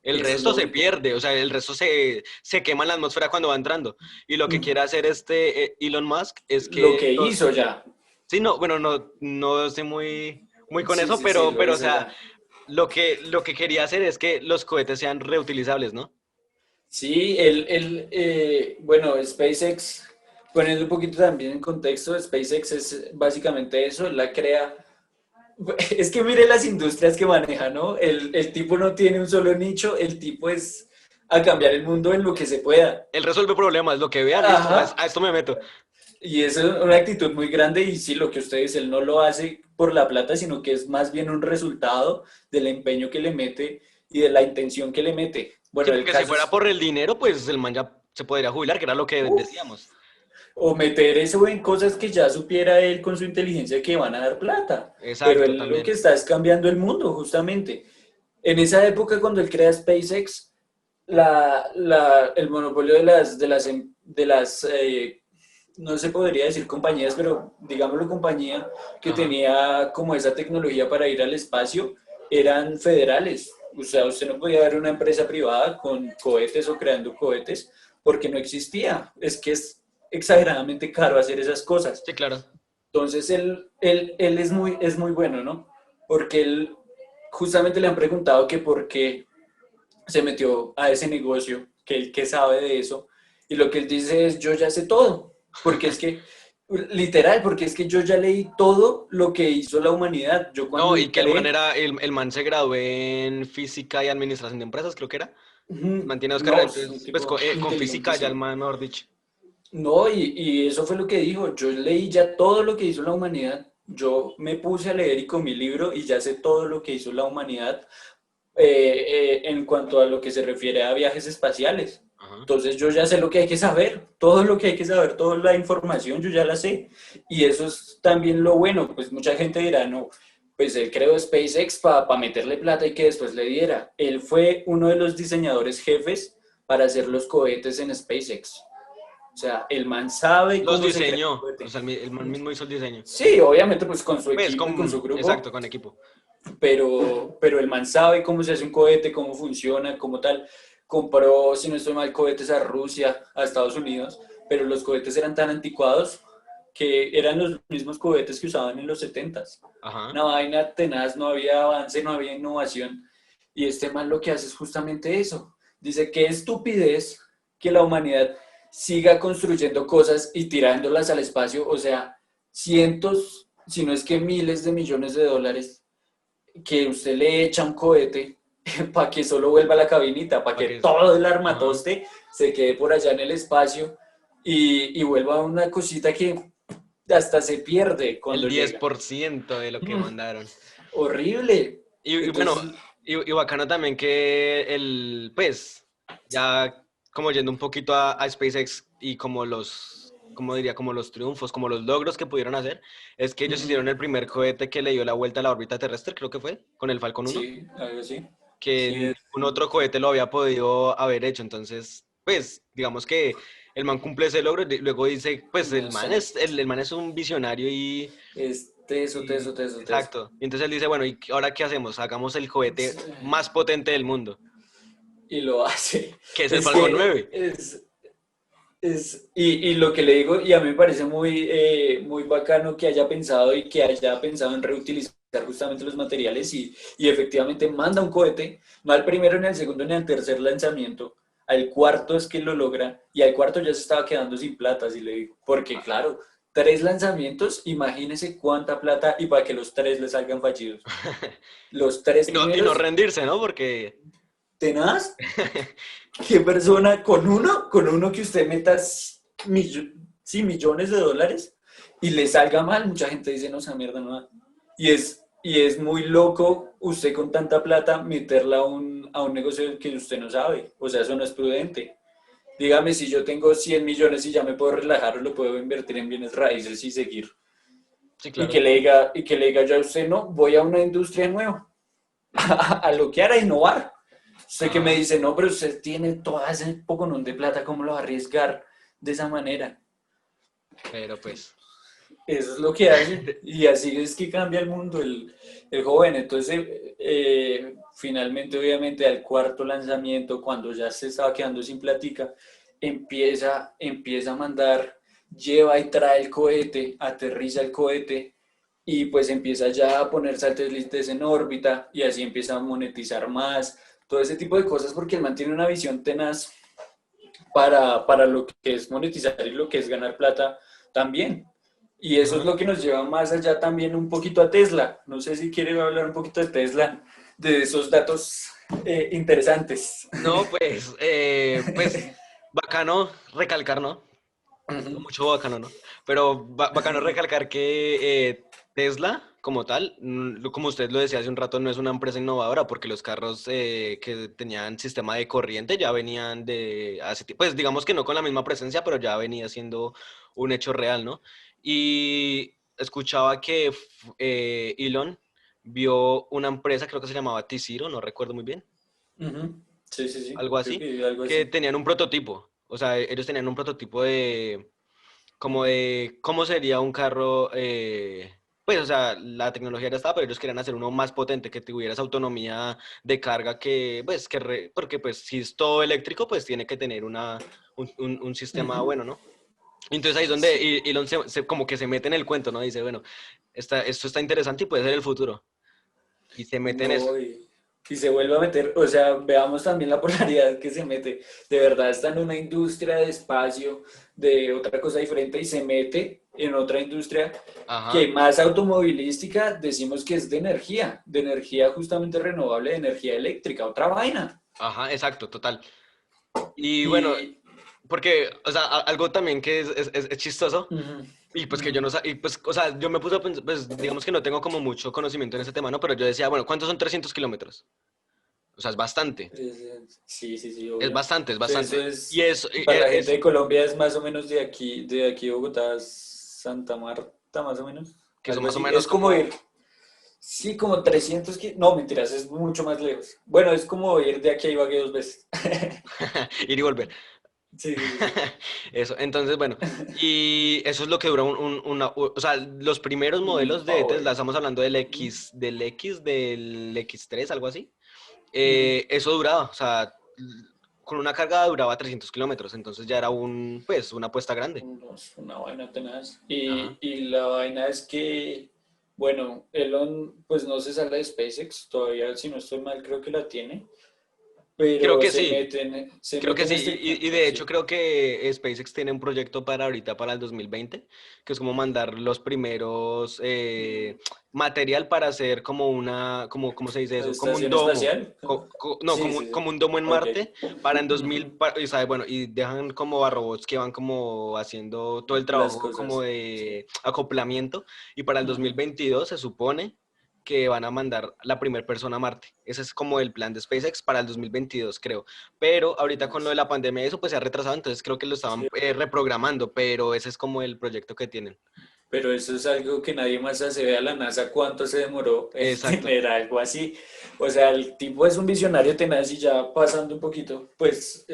Speaker 1: El
Speaker 2: Eso es
Speaker 1: resto
Speaker 2: lo
Speaker 1: se
Speaker 2: único.
Speaker 1: pierde, o sea, el resto se quema en la atmósfera cuando va entrando. Y lo que
Speaker 2: Mm.
Speaker 1: quiere hacer Elon Musk es
Speaker 2: Lo
Speaker 1: que
Speaker 2: que
Speaker 1: los...
Speaker 2: hizo ya.
Speaker 1: Sí, no, bueno, no estoy muy con
Speaker 2: Sí,
Speaker 1: eso,
Speaker 2: sí, sí, lo
Speaker 1: pero, o
Speaker 2: hizo
Speaker 1: sea,
Speaker 2: ya.
Speaker 1: lo que quería hacer es que los cohetes sean reutilizables, ¿no?
Speaker 2: Sí, bueno, SpaceX, poniendo un poquito también en contexto, SpaceX es básicamente eso, la crea. Es que mire las industrias que maneja, ¿no? El tipo no tiene un solo nicho, el tipo es a cambiar el mundo en lo que se pueda.
Speaker 1: Él resuelve problemas, lo que vea, listo,
Speaker 2: Ajá.
Speaker 1: a esto me meto.
Speaker 2: Y es una actitud muy grande y sí, lo que usted dice, él no lo hace por la plata, sino que es más bien un resultado del empeño que le mete y de la intención que le mete.
Speaker 1: Sí,
Speaker 2: Bueno, el
Speaker 1: porque si
Speaker 2: caso
Speaker 1: fuera
Speaker 2: es,
Speaker 1: por el dinero, pues el man ya se podría jubilar, que era lo que
Speaker 2: uff,
Speaker 1: decíamos.
Speaker 2: o meter eso en cosas que ya supiera él con su inteligencia que van a dar plata. Pero
Speaker 1: Exacto,
Speaker 2: él lo que
Speaker 1: también.
Speaker 2: está es cambiando el mundo, justamente. En esa época, cuando él crea SpaceX, el monopolio de las no se podría decir compañías, pero digámoslo compañía que
Speaker 1: Ajá.
Speaker 2: tenía como esa tecnología para ir al espacio, eran federales. O sea, usted no podía ver una empresa privada con cohetes o creando cohetes porque no existía. Es que es exageradamente caro hacer esas cosas.
Speaker 1: Sí, claro.
Speaker 2: Entonces él es muy bueno, ¿no? Porque él justamente le han preguntado que por qué se metió a ese negocio, que él que sabe de eso, y lo que él dice es, yo ya sé todo, porque es que, literal, porque es que yo ya leí todo lo que hizo la humanidad. Yo cuando
Speaker 1: No, y que el man
Speaker 2: entré,
Speaker 1: era, el man se graduó en física y administración de empresas, creo que era. Mantiene dos
Speaker 2: no,
Speaker 1: carreras,
Speaker 2: es un
Speaker 1: entonces, pues
Speaker 2: tipo
Speaker 1: con física ya el
Speaker 2: inteligentísimo.
Speaker 1: man, mejor dicho.
Speaker 2: No, y eso fue lo que dijo. Yo leí ya todo lo que hizo la humanidad. Yo me puse a leer y con mi libro y ya sé todo lo que hizo la humanidad en cuanto a lo que se refiere a viajes espaciales.
Speaker 1: Ajá.
Speaker 2: Entonces yo ya sé lo que hay que saber, todo lo que hay que saber, toda la información yo ya la sé. Y eso es también lo bueno, pues mucha gente dirá, no, pues él creó SpaceX para meterle plata y que después le diera. Él fue uno de los diseñadores jefes para hacer los cohetes en SpaceX. O sea, el man sabe
Speaker 1: Los
Speaker 2: cómo se crea un
Speaker 1: diseñó, o
Speaker 2: cohete.
Speaker 1: sea, el man mismo hizo el diseño.
Speaker 2: Sí, obviamente pues con su
Speaker 1: Pues,
Speaker 2: equipo y con su
Speaker 1: con, exacto,
Speaker 2: grupo,
Speaker 1: con equipo.
Speaker 2: pero el man sabe cómo se hace un cohete, cómo funciona, cómo tal. Compró, si no estoy mal, cohetes a Rusia, a Estados Unidos, pero los cohetes eran tan anticuados que eran los mismos cohetes que usaban en los 70s.
Speaker 1: Ajá.
Speaker 2: Una vaina tenaz, no había avance, no había innovación. Y este man lo que hace es justamente eso. Dice, qué estupidez que la humanidad siga construyendo cosas y tirándolas al espacio, o sea, cientos, si no es que miles de millones de dólares que usted le echa un cohete para que solo vuelva a la cabinita, para
Speaker 1: ¿Para
Speaker 2: que
Speaker 1: qué?
Speaker 2: todo el
Speaker 1: Ajá.
Speaker 2: armatoste se quede por allá en el espacio y vuelva a una cosita que hasta se pierde
Speaker 1: El
Speaker 2: cuando
Speaker 1: diez
Speaker 2: llega.
Speaker 1: por ciento de lo que mandaron.
Speaker 2: Horrible.
Speaker 1: Y bueno,
Speaker 2: Entonces,
Speaker 1: y bacano también que el, pues, ya como yendo un poquito a SpaceX y como los, como diría, como los triunfos, como los logros que pudieron hacer, es que ellos hicieron el primer cohete que le dio la vuelta a la órbita terrestre, creo que fue, con el Falcon 1,
Speaker 2: sí, algo así.
Speaker 1: que
Speaker 2: Sí,
Speaker 1: ningún otro cohete lo había podido haber hecho. Entonces, pues, digamos que el man cumple ese logro y luego dice, pues,
Speaker 2: no sé.
Speaker 1: el man es un visionario
Speaker 2: Es teso,
Speaker 1: y
Speaker 2: teso, teso, teso.
Speaker 1: exacto. Y entonces él dice, bueno, ¿y ahora qué hacemos? Hagamos el cohete más potente del mundo,
Speaker 2: Y lo hace.
Speaker 1: que es el
Speaker 2: Es
Speaker 1: Falcon
Speaker 2: que
Speaker 1: 9.
Speaker 2: y lo que le digo, y a mí me parece muy bacano que haya pensado y que haya pensado en reutilizar justamente los materiales y efectivamente manda un cohete, no al primero, ni al segundo, ni al tercer lanzamiento, al cuarto es que lo logra y al cuarto ya se estaba quedando sin plata, así le digo, porque claro, tres lanzamientos, imagínese cuánta plata y para que los tres le salgan fallidos. Los tres
Speaker 1: Y no
Speaker 2: primeros,
Speaker 1: rendirse, ¿no? Porque
Speaker 2: tenaz, ¿qué persona con uno que usted meta sí, millones de dólares y le salga mal? Mucha gente dice, no, esa mierda no da. Y es muy loco usted con tanta plata meterla a un negocio que usted no sabe. O sea, eso no es prudente. Dígame, si yo tengo 100 millones y ya me puedo relajar, lo puedo invertir en bienes raíces y seguir.
Speaker 1: sí, claro.
Speaker 2: Y que le diga yo a usted, no, voy a una industria nueva, a lo que hará, innovar. Usted que me
Speaker 1: Ajá.
Speaker 2: dice, no, pero usted tiene todo ese poconón de plata, ¿cómo lo va a arriesgar de esa manera?
Speaker 1: Pero pues,
Speaker 2: Eso es lo que hace. Y así es que cambia el mundo, el joven. Entonces, finalmente, obviamente, al cuarto lanzamiento, cuando ya se estaba quedando sin platica, empieza a mandar, lleva y trae el cohete, aterriza el cohete y pues empieza ya a poner satélites en órbita y así empieza a monetizar más, todo ese tipo de cosas porque él mantiene una visión tenaz para lo que es monetizar y lo que es ganar plata también. Y eso es
Speaker 1: ajá.
Speaker 2: lo que nos lleva más allá también un poquito a Tesla. No sé si quiere hablar un poquito de Tesla, de esos datos interesantes.
Speaker 1: No, pues, bacano recalcar, ¿no? Mucho bacano, ¿no? Pero bacano recalcar que Tesla, como tal, como usted lo decía hace un rato, no es una empresa innovadora porque los carros que tenían sistema de corriente ya venían de hace tiempo, pues digamos que no con la misma presencia, pero ya venía siendo un hecho real, ¿no? Y escuchaba que Elon vio una empresa, creo que se llamaba T-Zero, no recuerdo muy bien,
Speaker 2: Sí, sí, sí,
Speaker 1: algo
Speaker 2: creo
Speaker 1: así,
Speaker 2: que algo
Speaker 1: que
Speaker 2: así.
Speaker 1: tenían un prototipo, o sea, ellos tenían un prototipo como de cómo sería un carro, pues, o sea, la tecnología ya estaba, pero ellos querían hacer uno más potente, que tuviera esa autonomía de carga que, pues, porque, pues, si es todo eléctrico, pues tiene que tener un sistema
Speaker 2: Ujú.
Speaker 1: bueno, ¿no? Entonces ahí es donde
Speaker 2: Sí.
Speaker 1: Elon como que se mete en el cuento, ¿no? Dice, bueno, esto está interesante y puede ser el futuro. Y se mete en eso.
Speaker 2: No, y se vuelve a meter, o sea, veamos también la polaridad que se mete. De verdad está en una industria de espacio, de otra cosa diferente, y se mete en otra industria que
Speaker 1: Ajá,
Speaker 2: más automovilística, decimos que es de energía justamente renovable, de energía eléctrica, otra vaina.
Speaker 1: ajá, exacto, total. Y bueno,
Speaker 2: Y
Speaker 1: porque, o sea, algo también que es chistoso,
Speaker 2: ujú,
Speaker 1: y pues que
Speaker 2: ujú.
Speaker 1: yo no sé, y pues, o sea, yo me puse a pensar, pues digamos que no tengo como mucho conocimiento en ese tema, ¿no? Pero yo decía, bueno, ¿cuántos son 300 kilómetros? O sea, es bastante,
Speaker 2: Sí, sí, sí,
Speaker 1: es
Speaker 2: obvio.
Speaker 1: bastante, es
Speaker 2: Eso
Speaker 1: bastante. Y
Speaker 2: es,
Speaker 1: eso,
Speaker 2: para la gente de Colombia es más o menos de aquí a Bogotá, Santa Marta, más o menos.
Speaker 1: que son
Speaker 2: Algo
Speaker 1: más o
Speaker 2: así.
Speaker 1: menos
Speaker 2: Es como
Speaker 1: como
Speaker 2: ir, sí, como 300 no, mentiras, es mucho más lejos. Bueno, es como ir de aquí a Ibagué 2 veces.
Speaker 1: ir y volver.
Speaker 2: Sí, sí, sí, sí.
Speaker 1: Eso, entonces, bueno, y eso es lo que dura o sea, los primeros
Speaker 2: Un
Speaker 1: modelos de Tesla,
Speaker 2: power.
Speaker 1: estamos hablando
Speaker 2: Ujú,
Speaker 1: del X3 algo así.
Speaker 2: ujú.
Speaker 1: Eso duraba, o sea, con una carga duraba 300 kilómetros, entonces ya era pues, una apuesta grande.
Speaker 2: Una vaina tenaz.
Speaker 1: Ajá.
Speaker 2: Y la vaina es que, bueno, Elon, pues no se sale de SpaceX, todavía, si no estoy mal, creo que la tiene,
Speaker 1: Creo
Speaker 2: pero
Speaker 1: que sí,
Speaker 2: se
Speaker 1: creo
Speaker 2: mete
Speaker 1: que
Speaker 2: en
Speaker 1: sí,
Speaker 2: este
Speaker 1: y
Speaker 2: cuento,
Speaker 1: de hecho
Speaker 2: sí.
Speaker 1: creo que SpaceX tiene un proyecto para ahorita, para el 2020, que es como mandar los primeros
Speaker 2: Mm,
Speaker 1: material para hacer como ¿cómo se dice eso? Como un
Speaker 2: ¿Estación
Speaker 1: domo,
Speaker 2: espacial?
Speaker 1: no,
Speaker 2: Sí, sí,
Speaker 1: como
Speaker 2: sí.
Speaker 1: un domo en
Speaker 2: Ok.
Speaker 1: Marte para en 2000,
Speaker 2: Ujú.
Speaker 1: y, sabe, bueno, y dejan como a robots que van como haciendo todo el
Speaker 2: Las
Speaker 1: trabajo como
Speaker 2: cosas, sí.
Speaker 1: de acoplamiento, y para el
Speaker 2: Ujú.
Speaker 1: 2022 se supone que van a mandar la primera persona a Marte. Ese es como el plan de SpaceX para el 2022, creo. Pero ahorita con lo de
Speaker 2: Nice.
Speaker 1: la pandemia eso pues se ha retrasado, entonces creo que lo estaban
Speaker 2: Sí.
Speaker 1: reprogramando, pero ese es como el proyecto que tienen.
Speaker 2: Pero eso es algo que nadie más hace. Ve a la NASA cuánto se demoró en
Speaker 1: Exacto.
Speaker 2: tener algo así. O sea, el tipo es un visionario tenaz y ya pasando un poquito, pues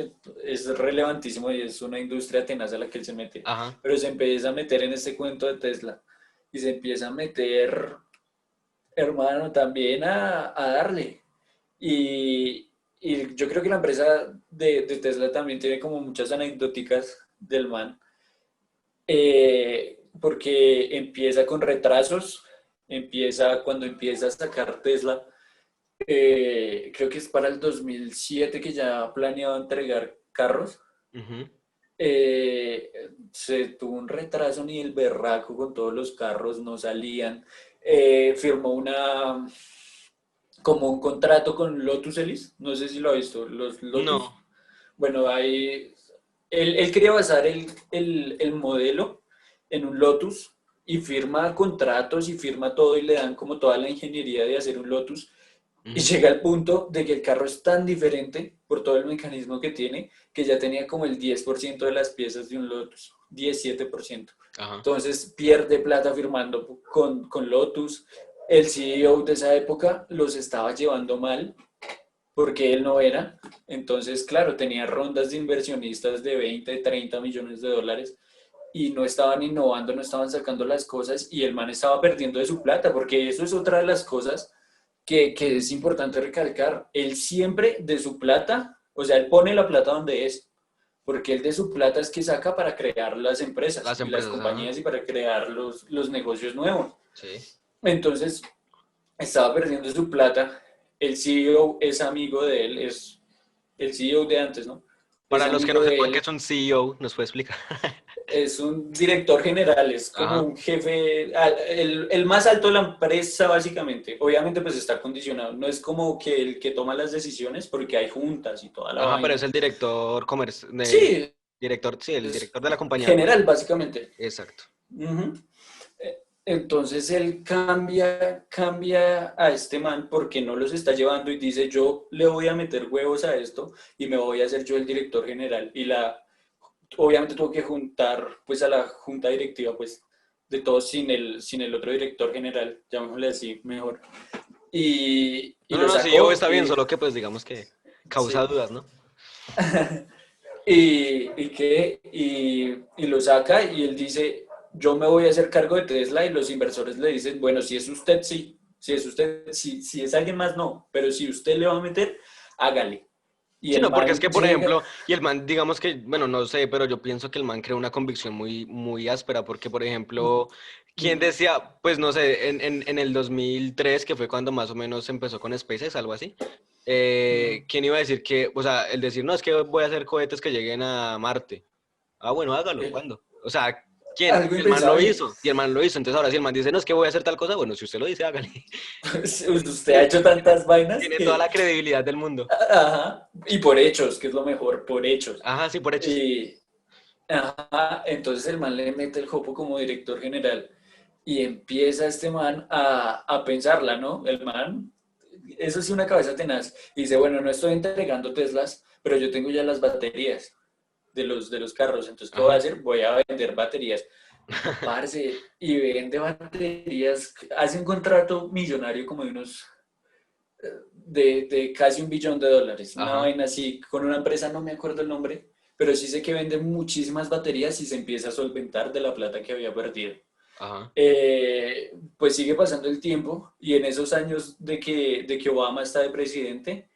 Speaker 2: es relevantísimo y es una industria tenaz a la que él se mete.
Speaker 1: Ajá.
Speaker 2: Pero se empieza a meter en este cuento de Tesla y se empieza a meter, hermano, también a darle. Y yo creo que la empresa de Tesla también tiene como muchas anecdóticas del man, porque empieza con retrasos, empieza cuando empieza a sacar Tesla, creo que es para el 2007 que ya planeaba entregar carros,
Speaker 1: Ujú.
Speaker 2: se tuvo un retraso ni el berraco con todos los carros, no salían, firmó como un contrato con Lotus Elise, no sé si lo ha visto, los
Speaker 1: No.
Speaker 2: Lotus. Bueno, ahí él quería basar el modelo en un Lotus y firma contratos y firma todo y le dan como toda la ingeniería de hacer un Lotus y
Speaker 1: Ujú.
Speaker 2: llega al punto de que el carro es tan diferente por todo el mecanismo que tiene que ya tenía como el 10% de las piezas de un Lotus, 17%.
Speaker 1: Ajá.
Speaker 2: Entonces pierde plata firmando con Lotus. El CEO de esa época los estaba llevando mal porque él no era. Entonces, claro, tenía rondas de inversionistas de 20, 30 millones de dólares y no estaban innovando, no estaban sacando las cosas y el man estaba perdiendo de su plata, porque eso es otra de las cosas que es importante recalcar. Él siempre de su plata, o sea, él pone la plata donde es, porque él de su plata es que saca para crear las empresas
Speaker 1: Las
Speaker 2: y las
Speaker 1: empresas, ajá.
Speaker 2: compañías y para crear los negocios nuevos.
Speaker 1: Sí.
Speaker 2: Entonces, estaba perdiendo su plata. El CEO es amigo de él, es el CEO de antes, ¿no? Es
Speaker 1: Para los que no
Speaker 2: amigo de
Speaker 1: sepan qué es
Speaker 2: él,
Speaker 1: un CEO, ¿nos puede explicar?
Speaker 2: es un director general, es como
Speaker 1: Ajá.
Speaker 2: un jefe, el más alto de la empresa básicamente. Obviamente pues está condicionado, no es como que el que toma las decisiones porque hay juntas y toda la
Speaker 1: Ajá, pero es
Speaker 2: vaina.
Speaker 1: el director
Speaker 2: Sí,
Speaker 1: director, sí, el
Speaker 2: es
Speaker 1: director de la compañía, algo así.
Speaker 2: general básicamente.
Speaker 1: Exacto.
Speaker 2: Ujú. Entonces él cambia a este man porque no los está llevando y dice yo le voy a meter huevos a esto y me voy a hacer yo el director general. Obviamente tuvo que juntar pues a la junta directiva pues de todos sin el otro director general, llamémosle así mejor. Y
Speaker 1: No, no,
Speaker 2: lo
Speaker 1: no, CEO
Speaker 2: sacó
Speaker 1: está
Speaker 2: y
Speaker 1: bien,
Speaker 2: dijo,
Speaker 1: solo que pues digamos que causa
Speaker 2: sí.
Speaker 1: dudas, ¿no?
Speaker 2: y lo saca y él dice, yo me voy a hacer cargo de Tesla y los inversores le dicen, bueno, si es usted, sí, si es usted, si es alguien más, no, pero si usted le va a meter, hágale. Y
Speaker 1: Sí,
Speaker 2: el
Speaker 1: no, porque es
Speaker 2: man
Speaker 1: que, por
Speaker 2: llega,
Speaker 1: ejemplo, y el man, digamos que, bueno, no sé, pero yo pienso que el man creó una convicción muy áspera, porque, por ejemplo, ¿quién
Speaker 2: mm,
Speaker 1: decía, pues no sé, en el 2003, que fue cuando más o menos empezó con SpaceX, algo así,
Speaker 2: mm,
Speaker 1: ¿quién iba a decir que, o sea, el decir, no, es que voy a hacer cohetes que lleguen a Marte? Ah, bueno, hágalo,
Speaker 2: eh,
Speaker 1: ¿cuándo? O sea, ¿quién?
Speaker 2: algo
Speaker 1: Y el man lo
Speaker 2: impensable.
Speaker 1: hizo, y el man lo hizo, entonces ahora si el man dice, no, es que voy a hacer tal cosa, bueno, si usted lo dice, hágale.
Speaker 2: Usted ha hecho tantas vainas
Speaker 1: Tiene toda
Speaker 2: que,
Speaker 1: la credibilidad del mundo.
Speaker 2: ajá, y por hechos, que es lo mejor, por hechos.
Speaker 1: Ajá, sí, por hechos.
Speaker 2: Y, ajá, entonces el man le mete el jopo como director general y empieza este man a pensarla, ¿no? El man, eso sí, una cabeza tenaz. Y dice, bueno, no estoy entregando Teslas, pero yo tengo ya las baterías de los carros, entonces, ¿qué voy a
Speaker 1: Ajá.
Speaker 2: hacer? Voy a vender baterías. Parce, y vende baterías, hace un contrato millonario como de unos de casi $1 billón, una
Speaker 1: Ajá.
Speaker 2: vaina así, con una empresa, no me acuerdo el nombre, pero sí sé que vende muchísimas baterías y se empieza a solventar de la plata que había perdido.
Speaker 1: Ajá.
Speaker 2: Pues sigue pasando el tiempo y en esos años de que Obama está de presidente,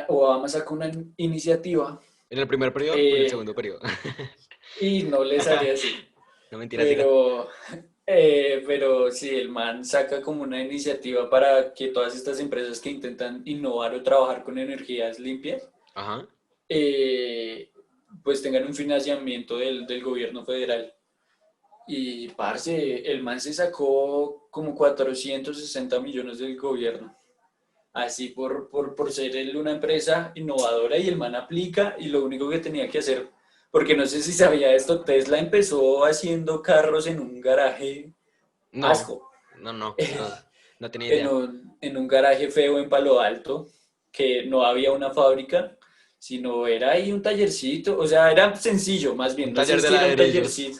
Speaker 2: Obama saca una iniciativa
Speaker 1: ¿En el primer periodo o en el
Speaker 2: eh,
Speaker 1: segundo periodo?
Speaker 2: y no le sale así.
Speaker 1: No, mentira, siga.
Speaker 2: Pero, pero sí, el man saca como una iniciativa para que todas estas empresas que intentan innovar o trabajar con energías limpias,
Speaker 1: Ajá.
Speaker 2: eh, pues tengan un financiamiento del gobierno federal. Y, parce, el man se sacó como 460 millones del gobierno. Así por ser él una empresa innovadora y el man aplica y lo único que tenía que hacer, porque no sé si sabía esto, Tesla empezó haciendo carros en un garaje
Speaker 1: No,
Speaker 2: asco,
Speaker 1: no, no tenía
Speaker 2: en
Speaker 1: idea.
Speaker 2: un garaje feo en Palo Alto, que no había una fábrica, sino era ahí un tallercito, o sea, era sencillo, más bien,
Speaker 1: Un
Speaker 2: no sé
Speaker 1: taller de
Speaker 2: si era un
Speaker 1: ladrillos.
Speaker 2: tallercito,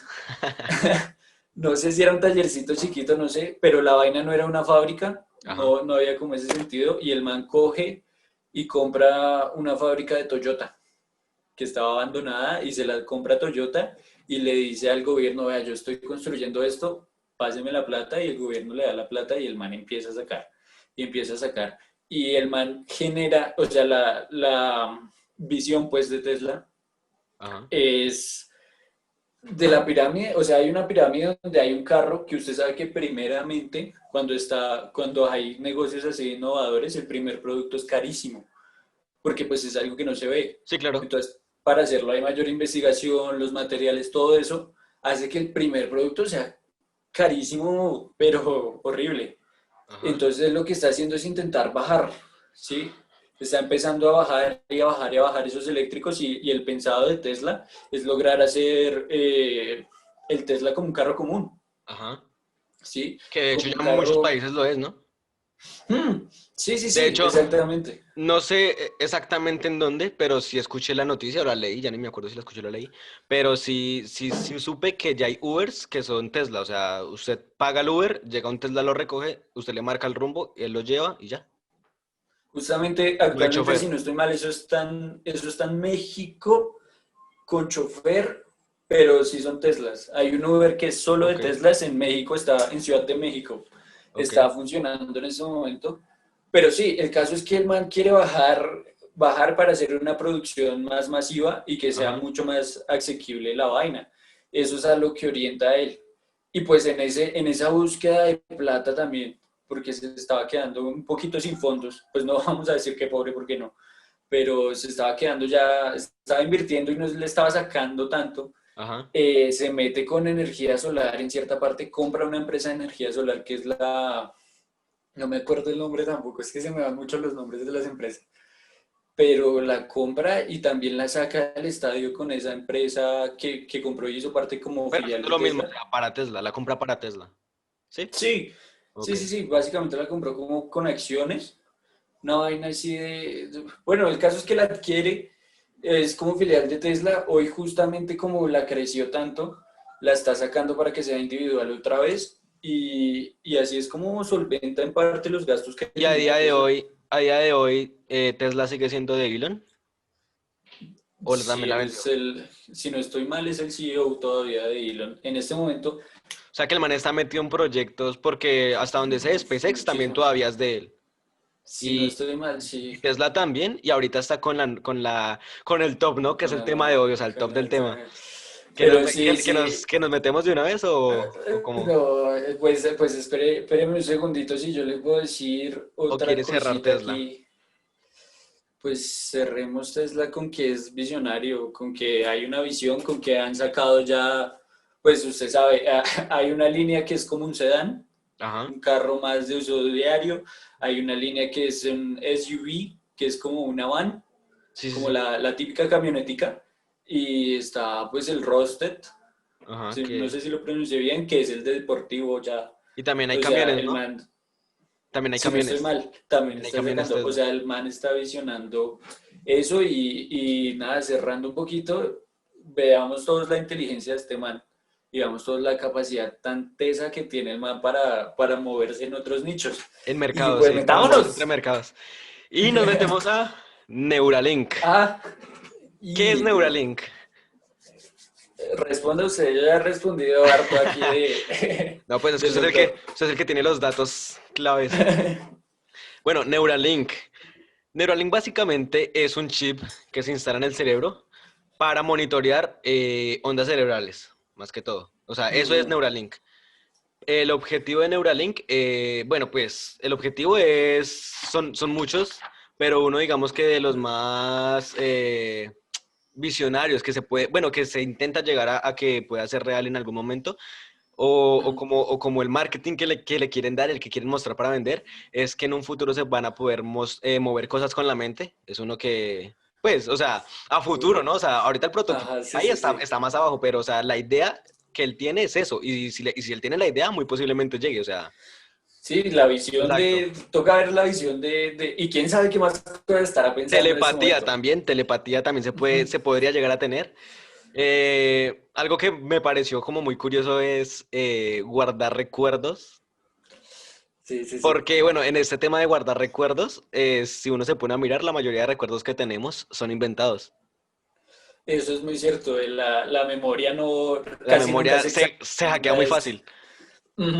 Speaker 2: no sé si era un tallercito chiquito, no sé, pero la vaina no era una fábrica,
Speaker 1: Ajá.
Speaker 2: no había como ese sentido, y el man coge y compra una fábrica de Toyota que estaba abandonada y se la compra Toyota y le dice al gobierno, vea, yo estoy construyendo esto, páseme la plata y el gobierno le da la plata y el man empieza a sacar y empieza a sacar. Y el man genera, o sea, la visión pues de Tesla
Speaker 1: Ajá.
Speaker 2: es de la pirámide, o sea, hay una pirámide donde hay un carro que usted sabe que primeramente cuando hay negocios así innovadores, el primer producto es carísimo porque pues es algo que no se ve.
Speaker 1: Sí, claro.
Speaker 2: Entonces, para hacerlo hay mayor investigación, los materiales, todo eso hace que el primer producto sea carísimo, pero horrible.
Speaker 1: Ajá.
Speaker 2: Entonces, lo que está haciendo es intentar bajar, ¿sí? Está empezando a bajar y a bajar y a bajar esos eléctricos y el pensado de Tesla es lograr hacer el Tesla como un carro común,
Speaker 1: Ajá.
Speaker 2: ¿sí?
Speaker 1: Que de hecho
Speaker 2: Como
Speaker 1: ya
Speaker 2: un
Speaker 1: en muchos
Speaker 2: carro...
Speaker 1: países lo es, ¿no?
Speaker 2: Sí, sí,
Speaker 1: De
Speaker 2: sí,
Speaker 1: hecho,
Speaker 2: exactamente.
Speaker 1: no sé exactamente en dónde, pero sí escuché la noticia o la leí, ya ni me acuerdo si la escuché o la leí, pero sí supe que ya hay Ubers que son Tesla, o sea, usted paga el Uber, llega un Tesla, lo recoge, usted le marca el rumbo, él lo lleva y ya.
Speaker 2: Justamente
Speaker 1: No hay
Speaker 2: actualmente, si
Speaker 1: chofer.
Speaker 2: no estoy mal, eso está en México con chofer, pero sí son Teslas. Hay un Uber que es solo de
Speaker 1: Ok,
Speaker 2: Teslas en México, está en Ciudad de México,
Speaker 1: ok.
Speaker 2: está funcionando en ese momento. Pero sí, el caso es que el man quiere bajar para hacer una producción más masiva y que sea
Speaker 1: Ajá.
Speaker 2: mucho más asequible la vaina. Eso es a lo que orienta a él. Y pues en esa búsqueda de plata también, porque se estaba quedando un poquito sin fondos, pues no vamos a decir que pobre porque no, pero se estaba quedando ya, estaba invirtiendo y no le estaba sacando tanto,
Speaker 1: Ajá.
Speaker 2: se mete con energía solar en cierta parte, compra una empresa de energía solar que es no me acuerdo el nombre tampoco, es que se me van mucho los nombres de las empresas, pero la compra y también la saca del estadio con esa empresa que compró y hizo parte como
Speaker 1: Pero
Speaker 2: filial
Speaker 1: haciendo
Speaker 2: de
Speaker 1: lo mismo, o
Speaker 2: Tesla.
Speaker 1: sea, para Tesla, la compra para Tesla. ¿Sí?
Speaker 2: Sí,
Speaker 1: Ok.
Speaker 2: sí, sí, sí, básicamente la compró como con acciones, una vaina así bueno, el caso es que la adquiere, es como filial de Tesla, hoy justamente como la creció tanto, la está sacando para que sea individual otra vez y así es como solventa en parte los gastos que
Speaker 1: Y a día
Speaker 2: tenía
Speaker 1: de
Speaker 2: Tesla.
Speaker 1: hoy, a día de hoy, Tesla sigue siendo de Elon. o también
Speaker 2: Sí,
Speaker 1: la
Speaker 2: él
Speaker 1: vendió.
Speaker 2: es si no estoy mal, es el CEO todavía de Elon. En este momento,
Speaker 1: O sea que el man está metido en proyectos porque hasta donde sé, SpaceX también
Speaker 2: muchísimo.
Speaker 1: todavía es de él.
Speaker 2: Si no
Speaker 1: Y,
Speaker 2: estoy mal,
Speaker 1: y
Speaker 2: sí.
Speaker 1: Tesla también, y ahorita está con el top, ¿no? Que es el tema de hoy, o sea, el top
Speaker 2: Con
Speaker 1: del tema.
Speaker 2: Pero sí, sí.
Speaker 1: Que nos metemos de una vez o cómo?
Speaker 2: No, pues espéreme un segundito si yo le puedo decir
Speaker 1: ¿O
Speaker 2: otra
Speaker 1: quieres cerrar
Speaker 2: cosita
Speaker 1: Tesla?
Speaker 2: aquí. Pues cerremos Tesla con que es visionario, con que hay una visión, con que han sacado ya, pues usted sabe, hay una línea que es como un sedán,
Speaker 1: Ajá.
Speaker 2: un carro más de uso diario, hay una línea que es un SUV, que es como una van,
Speaker 1: Sí, sí,
Speaker 2: como
Speaker 1: sí.
Speaker 2: la típica camionetica, y está pues el Roadster,
Speaker 1: Ajá,
Speaker 2: no
Speaker 1: que...
Speaker 2: sé si lo pronuncié bien, que es el de deportivo ya,
Speaker 1: Y también hay
Speaker 2: o sea,
Speaker 1: camiones,
Speaker 2: el
Speaker 1: ¿no?
Speaker 2: man,
Speaker 1: También hay
Speaker 2: si no estoy
Speaker 1: camiones.
Speaker 2: mal, también
Speaker 1: También hay
Speaker 2: está
Speaker 1: camiones
Speaker 2: sacando, o
Speaker 1: Tesla.
Speaker 2: sea, el man está visionando eso y nada, cerrando un poquito, veamos todos la inteligencia de este man y veamos todos la capacidad tan tesa que tiene el man para moverse en otros nichos.
Speaker 1: En
Speaker 2: Y
Speaker 1: mercados,
Speaker 2: pues
Speaker 1: sí, para moverse entre
Speaker 2: metámonos.
Speaker 1: mercados. Y nos metemos a Neuralink.
Speaker 2: Ah,
Speaker 1: ¿Qué es
Speaker 2: y
Speaker 1: Neuralink?
Speaker 2: responda usted, yo ya he respondido harto aquí de,
Speaker 1: No, pues es que
Speaker 2: del doctor.
Speaker 1: usted es el que tiene los datos claves. Bueno, Neuralink. Neuralink básicamente es un chip que se instala en el cerebro para monitorear ondas cerebrales, más que todo. O sea, eso es
Speaker 2: Ujú.
Speaker 1: Neuralink. El objetivo de Neuralink, bueno, pues el objetivo son muchos, pero uno digamos que de los más visionarios que se puede, bueno, que se intenta llegar a que pueda ser real en algún momento, o como el marketing que le quieren dar, el que quieren mostrar para vender, es que en un futuro se van a poder mover cosas con la mente. Es uno que, pues, o sea, a futuro, ¿no? O sea, ahorita el prototipo
Speaker 2: Ajá, sí,
Speaker 1: ahí
Speaker 2: sí,
Speaker 1: está,
Speaker 2: sí.
Speaker 1: está más abajo, pero, o sea, la idea que él tiene es eso. Y si él tiene la idea, muy posiblemente llegue, o sea,
Speaker 2: Sí, la visión
Speaker 1: exacto.
Speaker 2: toca ver la visión y quién sabe qué más puede estar pensando en este momento.
Speaker 1: Telepatía también se podría llegar a tener. Algo que me pareció como muy curioso es guardar recuerdos.
Speaker 2: Sí, sí, sí.
Speaker 1: Porque, bueno, en este tema de guardar recuerdos, si uno se pone a mirar, la mayoría de recuerdos que tenemos son inventados.
Speaker 2: Eso es muy cierto. La memoria no,
Speaker 1: La
Speaker 2: casi nunca es
Speaker 1: memoria
Speaker 2: exacta.
Speaker 1: se hackea
Speaker 2: La
Speaker 1: muy
Speaker 2: es-
Speaker 1: fácil.
Speaker 2: Ujú,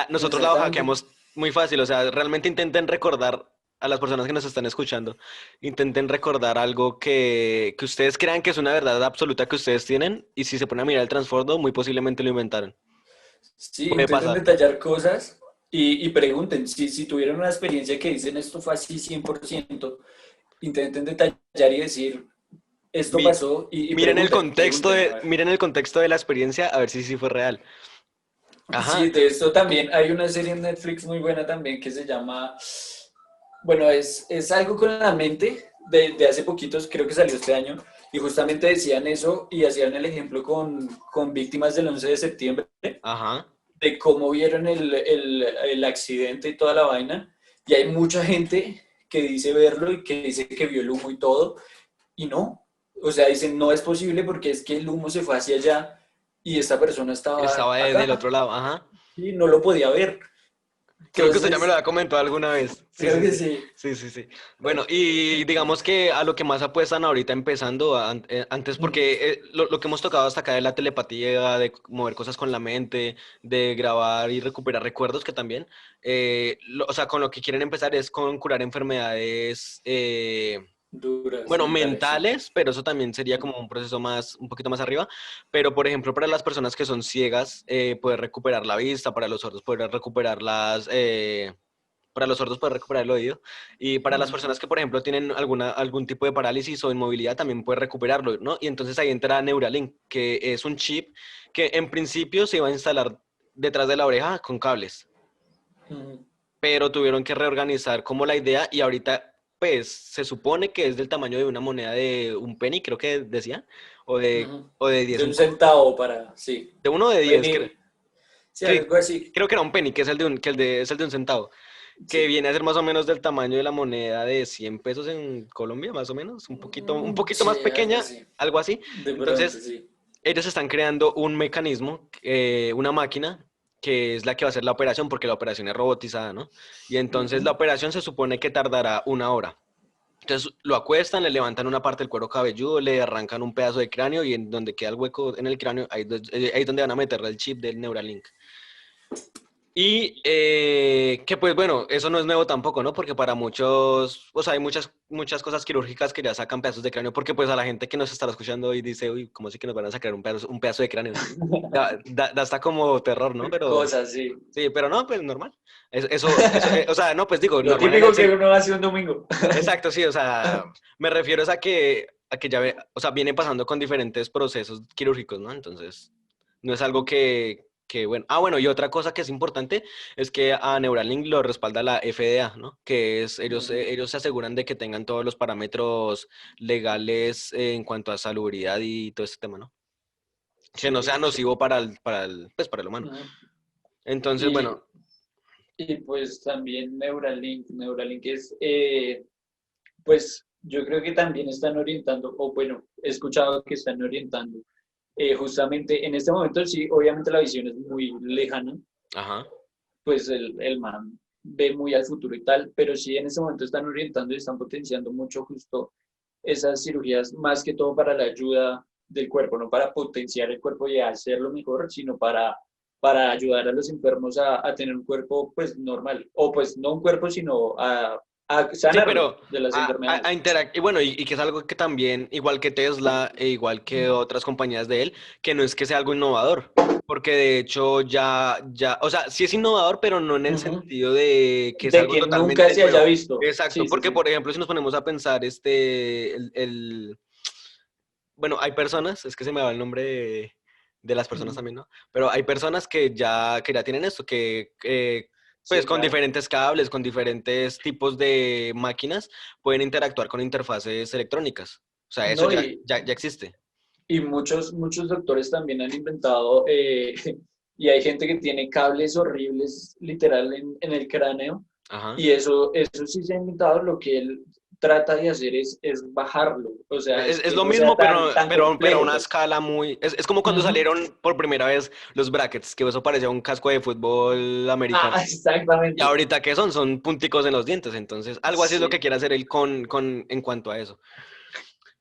Speaker 1: Nosotros la
Speaker 2: exactamente.
Speaker 1: hackeamos muy fácil. O sea, realmente intenten recordar a las personas que nos están escuchando, intenten recordar algo que ustedes crean que es una verdad absoluta que ustedes tienen, y si se ponen a mirar el trasfondo, muy posiblemente lo inventaron.
Speaker 2: Sí,
Speaker 1: Puede
Speaker 2: intenten
Speaker 1: pasar.
Speaker 2: detallar cosas y pregunten si tuvieron una experiencia que dicen esto fue así 100%, intenten detallar y decir esto
Speaker 1: Mi-
Speaker 2: pasó y pregunten, pregunten, a ver.
Speaker 1: Miren el contexto de la experiencia, a ver si sí fue real. Ajá.
Speaker 2: Sí, de esto también hay una serie en Netflix muy buena también que se llama, bueno, es algo con la mente de hace poquitos, creo que salió este año, y justamente decían eso y hacían el ejemplo con víctimas del 11 de septiembre,
Speaker 1: Ajá.
Speaker 2: de cómo vieron el accidente y toda la vaina, y hay mucha gente que dice verlo y que dice que vio el humo y todo, y no, o sea, dicen no es posible porque es que el humo se fue hacia allá y esta persona estaba
Speaker 1: Estaba del
Speaker 2: acá
Speaker 1: otro lado, ajá.
Speaker 2: y no lo podía ver.
Speaker 1: Creo que usted ya me lo
Speaker 2: Entonces,
Speaker 1: había comentado alguna vez. Sí,
Speaker 2: creo
Speaker 1: sí,
Speaker 2: que
Speaker 1: sí.
Speaker 2: sí.
Speaker 1: Sí, sí, sí. Bueno, y digamos que a lo que más apuestan ahorita empezando, antes,
Speaker 2: Ujú.
Speaker 1: porque lo que hemos tocado hasta acá de la telepatía, de mover cosas con la mente, de grabar y recuperar recuerdos, que también, o sea, con lo que quieren empezar es con curar enfermedades,
Speaker 2: Duras,
Speaker 1: bueno,
Speaker 2: mentales, sí.
Speaker 1: mentales, pero eso también sería como un proceso más, un poquito más arriba. Pero, por ejemplo, para las personas que son ciegas, poder recuperar la vista, para los sordos poder recuperar para los sordos poder recuperar el oído. Y para las
Speaker 2: Ujú.
Speaker 1: personas que, por ejemplo, tienen algún tipo de parálisis o inmovilidad, también puede recuperarlo, ¿no? Y entonces ahí entra Neuralink, que es un chip que en principio se iba a instalar detrás de la oreja con cables,
Speaker 2: Ujú.
Speaker 1: pero tuvieron que reorganizar como la idea, y ahorita pues se supone que es del tamaño de una moneda de un penny, creo que decía,
Speaker 2: Ujú.
Speaker 1: o de 10
Speaker 2: De un centavo para, sí.
Speaker 1: de uno de 10
Speaker 2: Penny, sí,
Speaker 1: que,
Speaker 2: algo así.
Speaker 1: creo que era un penny, que es es el de un centavo, que
Speaker 2: Sí.
Speaker 1: viene a ser más o menos del tamaño de la moneda de 100 pesos en Colombia, más o menos, un poquito más
Speaker 2: Sí, algo
Speaker 1: pequeña,
Speaker 2: así.
Speaker 1: algo así.
Speaker 2: De pronto,
Speaker 1: Entonces,
Speaker 2: sí.
Speaker 1: ellos están creando un mecanismo, una máquina, que es la que va a hacer la operación, porque la operación es robotizada, ¿no? Y entonces
Speaker 2: Ujú.
Speaker 1: la operación se supone que tardará una hora, Entonces lo acuestan, le levantan una parte del cuero cabelludo, le arrancan un pedazo de cráneo y en donde queda el hueco en el cráneo, ahí es donde van a meterle el chip del Neuralink. Y que pues bueno, eso no es nuevo tampoco, ¿no? Porque para muchos, o sea, hay muchas cosas quirúrgicas que ya sacan pedazos de cráneo, porque pues a la gente que nos estará escuchando hoy dice, uy, ¿cómo así que nos van a sacar un pedazo de cráneo? Da hasta como terror, ¿no? Pero
Speaker 2: Cosas, sí.
Speaker 1: sí, pero no, pues normal. Eso, o sea, no, pues digo,
Speaker 2: Lo
Speaker 1: normal en el
Speaker 2: típico que
Speaker 1: sentido.
Speaker 2: uno hace un domingo.
Speaker 1: Exacto, sí, o sea, me refiero es a que ya o sea, viene pasando con diferentes procesos quirúrgicos, ¿no? Entonces, no es algo bueno. Ah, bueno, y otra cosa que es importante es que a Neuralink lo respalda la FDA, ¿no? Que es, ellos se aseguran de que tengan todos los parámetros legales en cuanto a salubridad y todo este tema, ¿no? Que no sea
Speaker 2: Sí, sí.
Speaker 1: nocivo para el humano.
Speaker 2: Ujú.
Speaker 1: Entonces,
Speaker 2: Y,
Speaker 1: bueno,
Speaker 2: y pues también Neuralink es, pues yo creo que también están orientando, o bueno, he escuchado que están orientando, justamente en este momento sí, obviamente la visión es muy lejana,
Speaker 1: ajá.
Speaker 2: pues el man ve muy al futuro y tal, pero sí en este momento están orientando y están potenciando mucho justo esas cirugías, más que todo para la ayuda del cuerpo, no para potenciar el cuerpo y hacerlo mejor, sino para ayudar a los enfermos a tener un cuerpo pues normal, o pues no un cuerpo, sino a
Speaker 1: Sí,
Speaker 2: sanarlo
Speaker 1: pero
Speaker 2: de las
Speaker 1: a
Speaker 2: enfermedades.
Speaker 1: y bueno, y que es algo que también, igual que Tesla e igual que otras compañías de él, que no es que sea algo innovador, porque de hecho o sea, sí es innovador, pero no en el
Speaker 2: Ujú.
Speaker 1: sentido de que es
Speaker 2: De
Speaker 1: algo
Speaker 2: que nunca
Speaker 1: totalmente
Speaker 2: se haya
Speaker 1: nuevo.
Speaker 2: visto.
Speaker 1: Exacto,
Speaker 2: Sí, sí,
Speaker 1: porque
Speaker 2: sí.
Speaker 1: por ejemplo, si nos ponemos a pensar, bueno, hay personas, es que se me va el nombre de las personas
Speaker 2: Ujú.
Speaker 1: también, ¿no? Pero hay personas que ya tienen esto, que pues
Speaker 2: Sí,
Speaker 1: con
Speaker 2: claro.
Speaker 1: diferentes cables, con diferentes tipos de máquinas, pueden interactuar con interfaces electrónicas. O sea, eso
Speaker 2: No,
Speaker 1: ya existe.
Speaker 2: y muchos doctores también han inventado, y hay gente que tiene cables horribles literal en el cráneo,
Speaker 1: Ajá.
Speaker 2: y eso sí se ha inventado, lo que él trata de hacer es bajarlo, o sea, es
Speaker 1: Es
Speaker 2: que
Speaker 1: lo
Speaker 2: no sea
Speaker 1: mismo, pero,
Speaker 2: tan
Speaker 1: pero a
Speaker 2: complejo,
Speaker 1: una
Speaker 2: pues.
Speaker 1: escala muy... Es como cuando
Speaker 2: Ujú.
Speaker 1: salieron por primera vez los brackets, que eso parecía un casco de fútbol americano.
Speaker 2: Ah,
Speaker 1: Y
Speaker 2: exactamente.
Speaker 1: ahorita, ¿qué son? Son punticos en los dientes. Entonces, algo así es lo que
Speaker 2: Sí,
Speaker 1: quiere hacer él en cuanto a eso.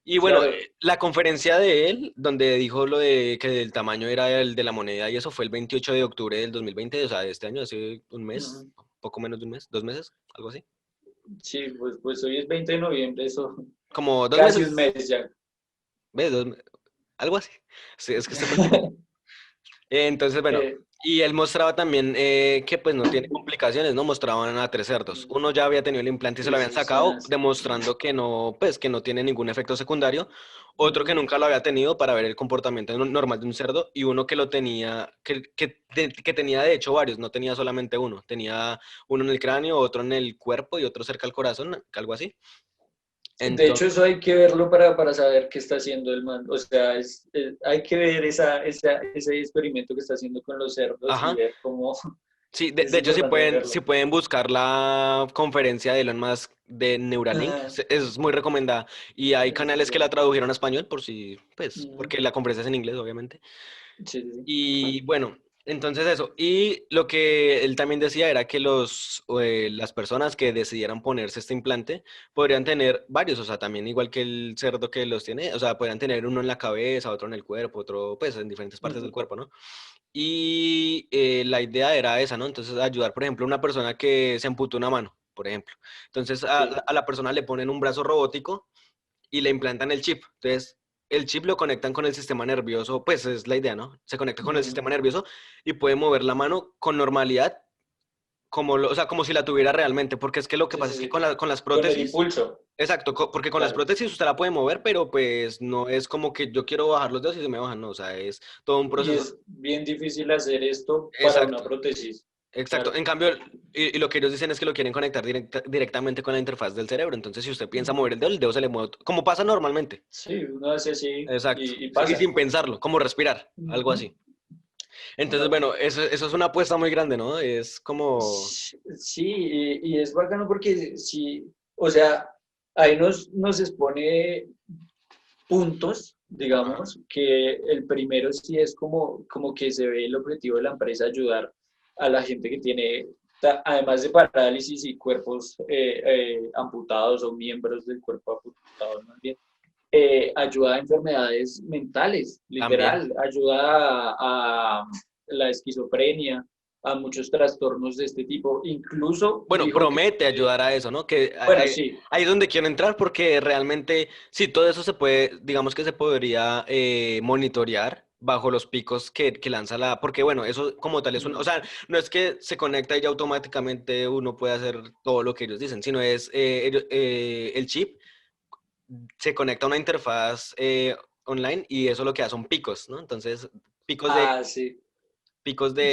Speaker 1: Y bueno,
Speaker 2: claro.
Speaker 1: la conferencia de él, donde dijo lo de que el tamaño era el de la moneda y eso fue el 28 de octubre del 2020, o sea, de este año, hace un mes,
Speaker 2: Ujú.
Speaker 1: poco menos de un mes, 2 meses, algo así.
Speaker 2: Sí, pues hoy es 20 de noviembre, eso
Speaker 1: Como dos
Speaker 2: casi un
Speaker 1: meses,
Speaker 2: mes ya.
Speaker 1: ¿ves? Algo así. Sí, es que estoy practicando. Entonces, bueno,
Speaker 2: Eh,
Speaker 1: y él mostraba también que pues no tiene complicaciones, ¿no? Mostraban a 3 cerdos. Uno ya había tenido el implante y se lo habían
Speaker 2: eso suena
Speaker 1: sacado,
Speaker 2: así.
Speaker 1: demostrando que no, pues que no tiene ningún efecto secundario. Otro que
Speaker 2: Ujú.
Speaker 1: nunca lo había tenido para ver el comportamiento normal de un cerdo y uno que lo tenía, que tenía de hecho varios, no tenía solamente uno. Tenía uno en el cráneo, otro en el cuerpo y otro cerca al corazón, algo así.
Speaker 2: De hecho,
Speaker 1: Entonces,
Speaker 2: eso hay que verlo para saber qué está haciendo el man. O sea, hay que ver ese experimento que está haciendo con los cerdos y
Speaker 1: ajá.
Speaker 2: ver cómo
Speaker 1: Sí, de
Speaker 2: es
Speaker 1: hecho, si
Speaker 2: importante
Speaker 1: pueden, si
Speaker 2: verlo.
Speaker 1: pueden buscar la conferencia de Elon Musk de Neuralink,
Speaker 2: Ajá,
Speaker 1: es muy recomendada. Y hay
Speaker 2: es muy
Speaker 1: canales que la
Speaker 2: bueno.
Speaker 1: tradujeron a español, por si, pues,
Speaker 2: Ujú.
Speaker 1: porque la conferencia es en inglés, obviamente.
Speaker 2: Sí, sí, sí.
Speaker 1: Y bueno, entonces eso. Y lo que él también decía era que las personas que decidieran ponerse este implante podrían tener varios, o sea, también igual que el cerdo que los tiene, o sea, podrían tener uno en la cabeza, otro en el cuerpo, otro, pues, en diferentes partes del
Speaker 2: Ujú.
Speaker 1: cuerpo, ¿no? Y la idea era esa, ¿no? Entonces, ayudar, por ejemplo, a una persona que se amputó una mano, por ejemplo. Entonces,
Speaker 2: Sí.
Speaker 1: a la persona le ponen un brazo robótico y le implantan el chip. Entonces, el chip lo conectan con el sistema nervioso, pues es la idea, ¿no? Se conecta con el
Speaker 2: Ujú.
Speaker 1: sistema nervioso y puede mover la mano con normalidad, o sea, como si la tuviera realmente, porque es que lo que
Speaker 2: Sí,
Speaker 1: pasa
Speaker 2: sí,
Speaker 1: es que
Speaker 2: sí.
Speaker 1: con las
Speaker 2: Con el
Speaker 1: prótesis,
Speaker 2: impulso,
Speaker 1: exacto, porque con las
Speaker 2: claro.
Speaker 1: prótesis usted la puede mover, pero pues no es como que yo quiero bajar los dedos y se me bajan, no, o sea, es todo un
Speaker 2: Y
Speaker 1: proceso.
Speaker 2: es bien difícil hacer esto para una
Speaker 1: Exacto.
Speaker 2: prótesis.
Speaker 1: Exacto.
Speaker 2: Claro.
Speaker 1: En cambio, y lo que ellos dicen es que lo quieren conectar directamente con la interfaz del cerebro. Entonces, si usted piensa mover
Speaker 2: Ujú.
Speaker 1: el dedo se le mueve, como pasa normalmente.
Speaker 2: Sí, uno hace así
Speaker 1: Exacto.
Speaker 2: y
Speaker 1: Sí, y
Speaker 2: pasa.
Speaker 1: sin pensarlo, como respirar, algo
Speaker 2: Ujú.
Speaker 1: así. Entonces,
Speaker 2: Claro.
Speaker 1: bueno, eso es una apuesta muy grande, ¿no? Es como...
Speaker 2: Sí, y es bacano porque sí, o sea, ahí nos expone puntos,
Speaker 1: Ajá.
Speaker 2: digamos, que el primero sí es como que se ve el objetivo de la empresa ayudar a la gente que tiene además de parálisis y cuerpos amputados o miembros del cuerpo amputados más bien, ayuda a enfermedades mentales,
Speaker 1: También.
Speaker 2: literal, ayuda a la esquizofrenia, a muchos trastornos de este tipo. Incluso
Speaker 1: Bueno,
Speaker 2: dijo que,
Speaker 1: promete ayudar a eso, ¿no? Que
Speaker 2: bueno, sí,
Speaker 1: ahí es donde quiero entrar porque realmente, sí, todo eso se puede, digamos que se podría monitorear bajo los picos que lanza la, porque bueno, eso como tal es un, o
Speaker 2: mm,
Speaker 1: sea, no es que se conecta y ya automáticamente uno puede hacer todo lo que ellos dicen, sino es el chip se conecta a una interfaz online y eso lo que da son picos, ¿no? Entonces, picos de
Speaker 2: sí.
Speaker 1: picos
Speaker 2: Yo-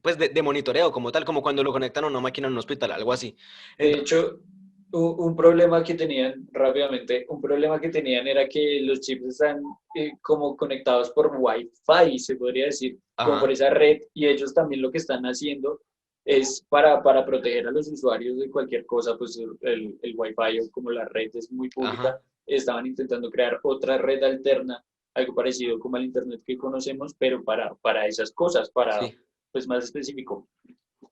Speaker 1: pues de monitoreo como tal, como cuando lo conectan a una máquina en un hospital, algo así.
Speaker 2: De
Speaker 1: Entonces,
Speaker 2: hecho, un problema que tenían rápidamente, un problema que tenían era que los chips están como conectados por Wi-Fi, se podría decir, como por
Speaker 1: ajá,
Speaker 2: esa red, y ellos también lo que están haciendo es para proteger a los usuarios de cualquier cosa, pues el Wi-Fi o como la red es muy pública,
Speaker 1: ajá,
Speaker 2: estaban intentando crear otra red alterna, algo parecido como al Internet que conocemos, pero para esas cosas, para,
Speaker 1: sí.
Speaker 2: pues más específico.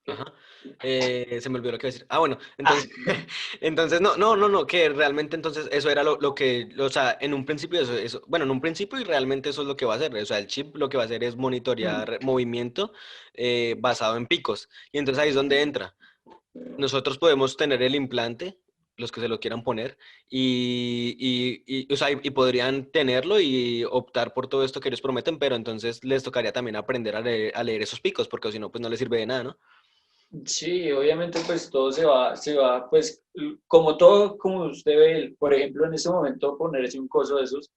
Speaker 1: Ajá. Se me olvidó lo que iba a decir. Ah, bueno, entonces, entonces no, que realmente entonces eso era lo que, o sea, en un principio bueno, en un principio y realmente eso es lo que va a hacer. O sea, el chip lo que va a hacer es monitorear movimiento basado en picos. Y entonces ahí es donde entra. Nosotros podemos tener el implante, los que se lo quieran poner, o sea, y podrían tenerlo y optar por todo esto que ellos prometen, pero entonces les tocaría también aprender a leer esos picos, porque si no, pues no les sirve de nada, ¿no?
Speaker 2: Sí, obviamente pues todo pues como todo, como usted ve, por ejemplo, en ese momento ponerse un coso de esos,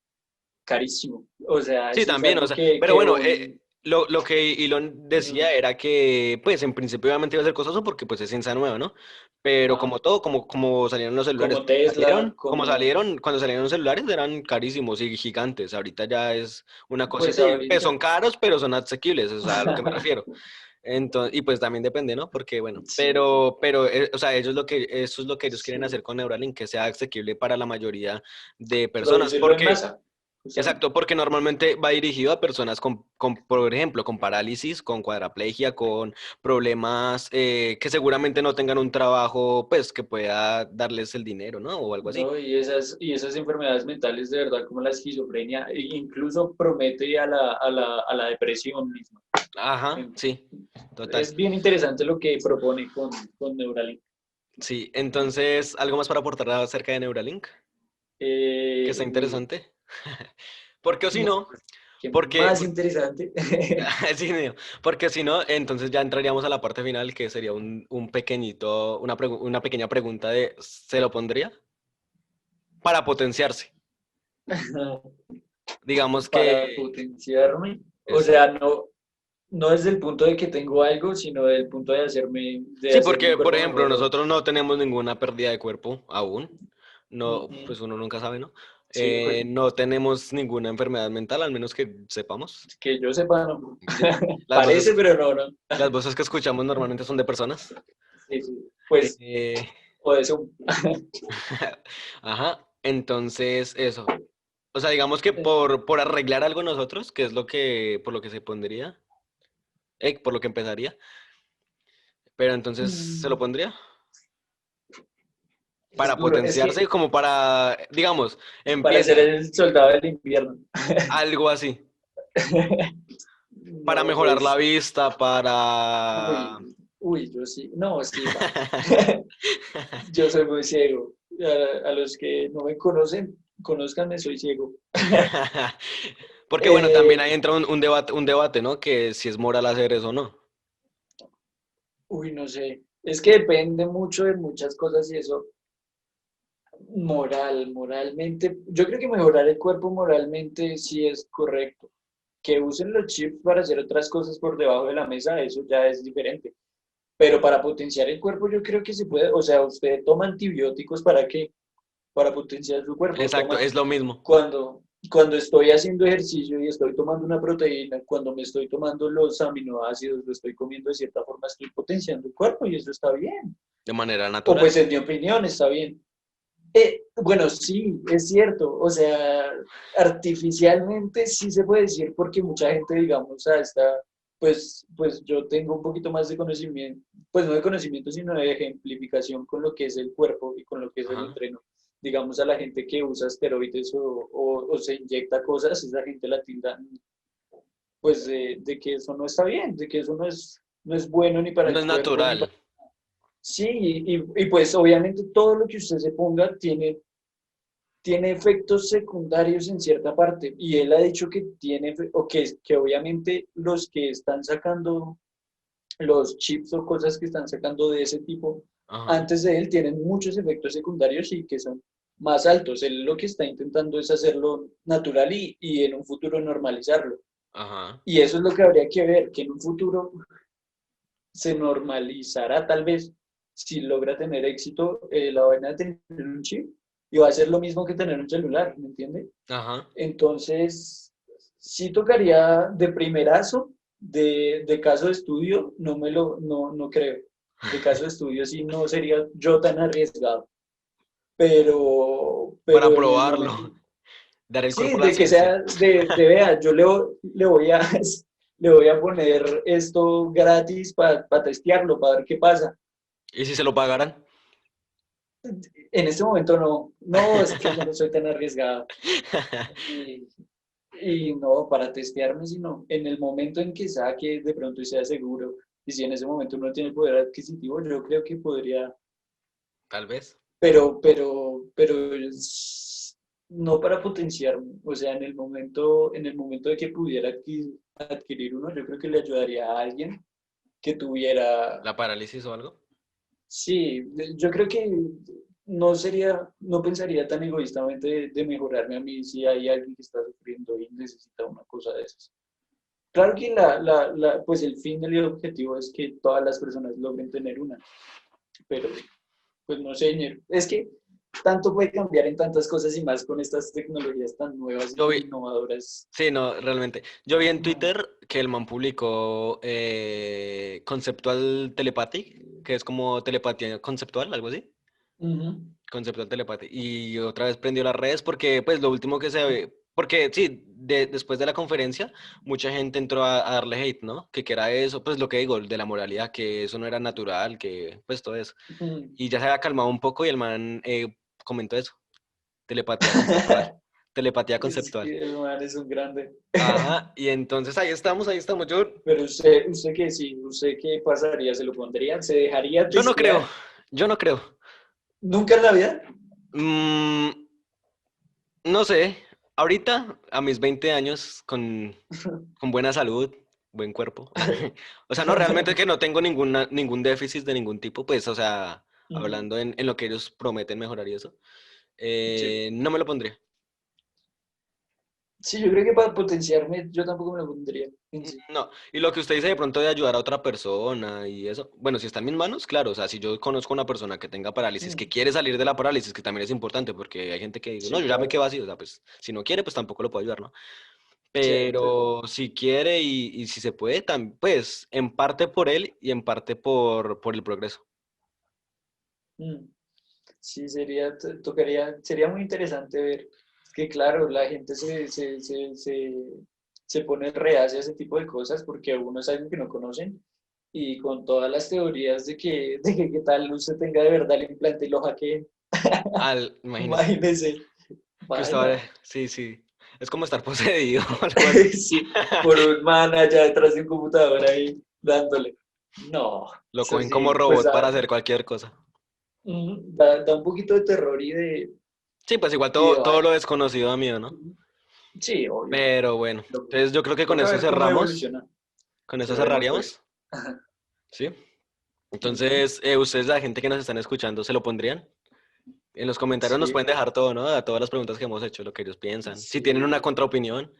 Speaker 2: carísimo. O sea,
Speaker 1: Sí,
Speaker 2: eso es
Speaker 1: también, o
Speaker 2: algo
Speaker 1: sea, pero
Speaker 2: que
Speaker 1: bueno,
Speaker 2: un,
Speaker 1: lo que Elon decía
Speaker 2: mm,
Speaker 1: era que, pues, en principio obviamente iba a ser costoso porque, pues, es ciencia nueva, ¿no? Pero
Speaker 2: ajá,
Speaker 1: como todo, como salieron los celulares,
Speaker 2: como Tesla,
Speaker 1: como
Speaker 2: como,
Speaker 1: salieron, cuando salieron los celulares eran carísimos y gigantes, ahorita ya es una
Speaker 2: pues
Speaker 1: cosita y, pues, son
Speaker 2: ahorita.
Speaker 1: caros, pero son asequibles, o sea, a lo que me refiero. Entonces, y pues también depende, ¿no? Porque, bueno,
Speaker 2: Sí,
Speaker 1: o sea, eso es lo que ellos quieren hacer
Speaker 2: sí.
Speaker 1: con Neuralink, que sea asequible para la mayoría de personas,
Speaker 2: Producirlo en
Speaker 1: porque
Speaker 2: masa, justamente.
Speaker 1: exacto, porque normalmente va dirigido a personas por ejemplo, con parálisis, con cuadraplegia, con problemas que seguramente no tengan un trabajo, pues, que pueda darles el dinero, ¿no? O algo así.
Speaker 2: ¿No? Y esas enfermedades mentales de verdad como la esquizofrenia, incluso promete a la depresión misma.
Speaker 1: Ajá, sí, total.
Speaker 2: Es bien interesante lo que propone con Neuralink.
Speaker 1: Sí, entonces, ¿algo más para aportar acerca de Neuralink? Que está
Speaker 2: Uy,
Speaker 1: interesante. Porque o si
Speaker 2: no,
Speaker 1: no,
Speaker 2: pues, ¿qué
Speaker 1: porque,
Speaker 2: más interesante?
Speaker 1: sí, porque si no, entonces ya entraríamos a la parte final, que sería un pequeñito, una pequeña pregunta de, ¿se lo pondría? Para potenciarse. Digamos
Speaker 2: Para
Speaker 1: que,
Speaker 2: potenciarme. O
Speaker 1: exacto.
Speaker 2: sea, no desde el punto de que tengo algo, sino desde el punto de
Speaker 1: Sí,
Speaker 2: hacer mi
Speaker 1: porque, por
Speaker 2: cuerpo
Speaker 1: ejemplo,
Speaker 2: mejor.
Speaker 1: nosotros no tenemos ninguna pérdida de cuerpo aún. No,
Speaker 2: Ujú.
Speaker 1: pues uno nunca sabe, ¿no?
Speaker 2: Sí, pues
Speaker 1: No tenemos ninguna enfermedad mental, al menos que sepamos.
Speaker 2: que yo sepa, no.
Speaker 1: Sí. Las voces,
Speaker 2: Parece, pero no, no.
Speaker 1: las voces que escuchamos normalmente son de personas.
Speaker 2: Sí, sí. Pues,
Speaker 1: Eh,
Speaker 2: o de eso.
Speaker 1: ajá, entonces eso. O sea, digamos que por arreglar algo nosotros, que es por lo que se pondría, por lo que empezaría, pero entonces se lo
Speaker 2: Mm,
Speaker 1: pondría.
Speaker 2: es
Speaker 1: Para
Speaker 2: duro. Es
Speaker 1: potenciarse,
Speaker 2: que
Speaker 1: como para, digamos,
Speaker 2: para ser
Speaker 1: empieza
Speaker 2: el soldado del invierno.
Speaker 1: algo así, para
Speaker 2: No,
Speaker 1: mejorar la
Speaker 2: pues,
Speaker 1: vista, para...
Speaker 2: yo sí. No, sí, vale. Yo soy muy ciego. A los que no me conocen, conózcanme, soy ciego.
Speaker 1: Porque bueno, también
Speaker 2: Eh,
Speaker 1: ahí entra un debate, ¿no? Que si es moral hacer eso o no.
Speaker 2: no sé. Es que depende mucho de muchas cosas y eso, moralmente, yo creo que mejorar el cuerpo moralmente sí es correcto. Que usen los chips para hacer otras cosas por debajo de la mesa, eso ya es diferente. Pero para potenciar el cuerpo yo creo que se puede, o sea, usted toma antibióticos para qué, para potenciar su cuerpo,
Speaker 1: Exacto,
Speaker 2: toma
Speaker 1: es lo mismo.
Speaker 2: cuando, cuando estoy haciendo ejercicio y estoy tomando una proteína, cuando me estoy tomando los aminoácidos, lo estoy comiendo de cierta forma, estoy potenciando el cuerpo y eso está bien.
Speaker 1: De manera
Speaker 2: O
Speaker 1: natural.
Speaker 2: pues en mi opinión está bien. Bueno, sí, es cierto. O sea, artificialmente sí se puede decir porque mucha gente, digamos, está. pues yo tengo un poquito más de conocimiento, pues no de conocimiento, sino de ejemplificación con lo que es el cuerpo y con lo que es el
Speaker 1: Ajá.
Speaker 2: entreno. Digamos, a la gente que usa esteroides o se inyecta cosas, esa gente la tildan, pues, de que eso no está bien, de que eso no es bueno ni para
Speaker 1: No
Speaker 2: el
Speaker 1: es
Speaker 2: cuerpo, ni para...
Speaker 1: natural.
Speaker 2: Sí, y pues obviamente todo lo que usted se ponga tiene efectos secundarios en cierta parte. Y él ha dicho que tiene, o que obviamente los que están sacando los chips o cosas que están sacando de ese tipo
Speaker 1: Ajá.
Speaker 2: antes de él tienen muchos efectos secundarios y que son más altos. Él lo que está intentando es hacerlo natural y en un futuro normalizarlo.
Speaker 1: Ajá.
Speaker 2: Y eso es lo que habría que ver, que en un futuro se normalizará tal vez si logra tener éxito la vaina de tener un chip y va a ser lo mismo que tener un celular, ¿me entiende?
Speaker 1: Ajá.
Speaker 2: Entonces, sí tocaría de primerazo, de caso de estudio, no creo. De caso de estudio sí no sería yo tan arriesgado,
Speaker 1: Para
Speaker 2: pero en el momento,
Speaker 1: probarlo. Dar el
Speaker 2: sí,
Speaker 1: cuerpo a la
Speaker 2: de que
Speaker 1: ciencia.
Speaker 2: sea, de vea, yo le voy a, le voy a poner esto gratis para testearlo, para ver qué pasa.
Speaker 1: ¿Y si se lo pagaran?
Speaker 2: En este momento no, es que yo no soy tan arriesgado. Y, y no para testearme, sino en el momento en que saque de pronto y sea seguro. Y si en ese momento uno tiene poder adquisitivo, yo creo que podría,
Speaker 1: Tal vez.
Speaker 2: pero no para potenciarme. O sea, en el momento de que pudiera adquirir uno, yo creo que le ayudaría a alguien que tuviera.
Speaker 1: ¿La parálisis o algo?
Speaker 2: Sí, yo creo que no pensaría tan egoístamente de mejorarme a mí si hay alguien que está sufriendo y necesita una cosa de esas. Claro que pues el fin del objetivo es que todas las personas logren tener una, pero pues no sé, ñero. Es que tanto puede cambiar en tantas cosas y más con estas tecnologías tan nuevas y
Speaker 1: Yo
Speaker 2: tan
Speaker 1: vi,
Speaker 2: innovadoras.
Speaker 1: sí, no, realmente. Yo vi en
Speaker 2: No.
Speaker 1: Twitter que el man publicó Conceptual Telepathic, que es como telepatía conceptual, algo así.
Speaker 2: Ujú.
Speaker 1: Conceptual Telepathic. Y otra vez prendió las redes porque, pues, lo último que se ve. Porque, sí, después de la conferencia, mucha gente entró a darle hate, ¿no? Que era eso, pues lo que digo, de la moralidad, que eso no era natural, que, pues, todo eso.
Speaker 2: Ujú.
Speaker 1: Y ya se había calmado un poco y el man comentó eso. Telepatía conceptual. Telepatía
Speaker 2: Es
Speaker 1: conceptual.
Speaker 2: que el man es un grande.
Speaker 1: Ajá, y entonces ahí estamos, ahí estamos.
Speaker 2: Pero usted qué sí, usted qué pasaría, se lo pondría, se dejaría
Speaker 1: Yo no creo,
Speaker 2: testear
Speaker 1: yo no creo.
Speaker 2: nunca en la vida.
Speaker 1: Mm, no sé, ahorita a mis 20 años con buena salud, buen cuerpo. O sea, no, realmente que no tengo ningún déficit de ningún tipo, pues, o sea,
Speaker 2: Ujú.
Speaker 1: hablando en lo que ellos prometen mejorar y eso,
Speaker 2: Sí.
Speaker 1: no me lo pondría.
Speaker 2: Sí, yo creo que para potenciarme yo tampoco me lo pondría en sí.
Speaker 1: No, y lo que usted dice de pronto de ayudar a otra persona y eso, bueno, si está en mis manos, claro, o sea, si yo conozco a una persona que tenga parálisis, que
Speaker 2: Mm.
Speaker 1: quiere salir de la parálisis, que también es importante, porque hay gente que dice, no,
Speaker 2: Sí,
Speaker 1: yo ya me
Speaker 2: claro.
Speaker 1: quedo así, o sea, pues, si no quiere, pues tampoco lo puedo ayudar, ¿no?
Speaker 2: Cierto.
Speaker 1: Pero si quiere y si se puede, pues, en parte por él y en parte por el progreso.
Speaker 2: Mm. Sí, sería muy interesante ver. Es que claro, la gente se pone reacia a ese tipo de cosas porque uno es algo que no conocen y con todas las teorías de que qué tal usted tenga de verdad el implante y lo hackeen.
Speaker 1: Imagínese,
Speaker 2: Imagínese,
Speaker 1: que usted va,
Speaker 2: baila.
Speaker 1: sí, sí, es como estar poseído o algo así.
Speaker 2: Sí, por un man allá detrás de un computador ahí dándole. No,
Speaker 1: Lo
Speaker 2: eso
Speaker 1: cogen como
Speaker 2: sí, pues
Speaker 1: robot para hacer cualquier cosa.
Speaker 2: da un poquito de terror
Speaker 1: Sí, pues igual
Speaker 2: y de
Speaker 1: todo lo
Speaker 2: vaina.
Speaker 1: desconocido da miedo, ¿no?
Speaker 2: Ujú. Sí, obvio.
Speaker 1: Pero bueno,
Speaker 2: Pero
Speaker 1: entonces yo creo que con
Speaker 2: toca
Speaker 1: eso
Speaker 2: ver cómo
Speaker 1: cerramos.
Speaker 2: evoluciona.
Speaker 1: Con eso
Speaker 2: Cerremos pues.
Speaker 1: cerraríamos, ¿sí?
Speaker 2: Ujú.
Speaker 1: Entonces, ustedes, la gente que nos están escuchando, ¿se lo pondrían? En los comentarios nos
Speaker 2: Sí,
Speaker 1: pueden dejar todo, ¿no? A todas las preguntas que hemos hecho, lo que ellos piensan. Si tienen una
Speaker 2: sí.
Speaker 1: contraopinión,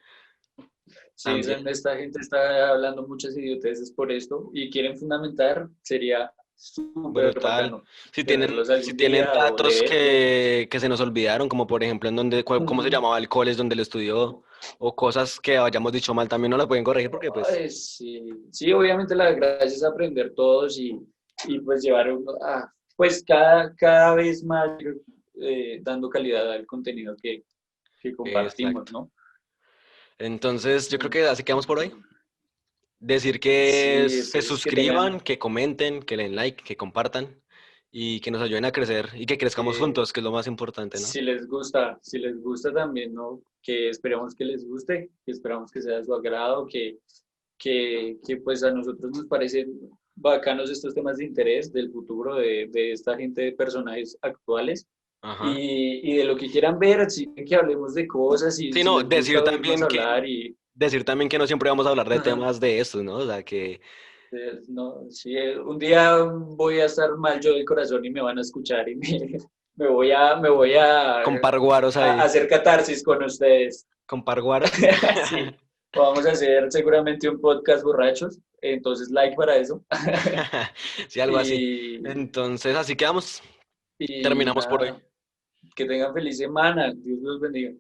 Speaker 2: Sí,
Speaker 1: también.
Speaker 2: esta gente está hablando muchas idioteces por esto y quieren fundamentar, sería súper
Speaker 1: Brutal.
Speaker 2: bacano tenerlos
Speaker 1: Si
Speaker 2: algún
Speaker 1: tienen
Speaker 2: día o
Speaker 1: datos
Speaker 2: leer.
Speaker 1: que se nos olvidaron, como por ejemplo en donde, cómo se
Speaker 2: Ujú.
Speaker 1: llamaba el college donde él estudió, o cosas que hayamos dicho mal, también no las pueden corregir porque pues,
Speaker 2: Ay, sí, sí, obviamente la gracia es aprender todos y pues llevar pues cada vez más dando calidad al contenido que compartimos,
Speaker 1: exacto.
Speaker 2: ¿no?
Speaker 1: Entonces, yo creo
Speaker 2: Mm.
Speaker 1: que así quedamos por hoy. Decir que
Speaker 2: Sí,
Speaker 1: se
Speaker 2: entonces que tengan,
Speaker 1: suscriban, que comenten, que le den like, que compartan y que nos ayuden a crecer y que crezcamos
Speaker 2: que
Speaker 1: juntos, que es lo más importante, ¿no?
Speaker 2: si les gusta también, ¿no? Que esperamos que les guste, que esperamos que sea de su agrado, que pues a nosotros nos parecen bacanos estos temas de interés del futuro de esta gente de personajes actuales
Speaker 1: Ajá.
Speaker 2: y de lo que quieran ver, si quieren que hablemos de cosas,
Speaker 1: Sí,
Speaker 2: si
Speaker 1: no,
Speaker 2: les gusta oírnos hablar y
Speaker 1: decir también que no siempre vamos a hablar de temas de estos, ¿no? O sea, que
Speaker 2: no, sí, un día voy a estar mal yo del corazón y me van a escuchar y me voy
Speaker 1: con parguaros
Speaker 2: a
Speaker 1: ahí,
Speaker 2: hacer catarsis con ustedes.
Speaker 1: con parguaros.
Speaker 2: Sí, vamos a hacer seguramente un podcast borrachos, entonces like para eso.
Speaker 1: Sí, algo así.
Speaker 2: Y,
Speaker 1: Entonces, así quedamos.
Speaker 2: y
Speaker 1: Terminamos por hoy.
Speaker 2: nada, que tengan feliz semana, Dios los bendiga.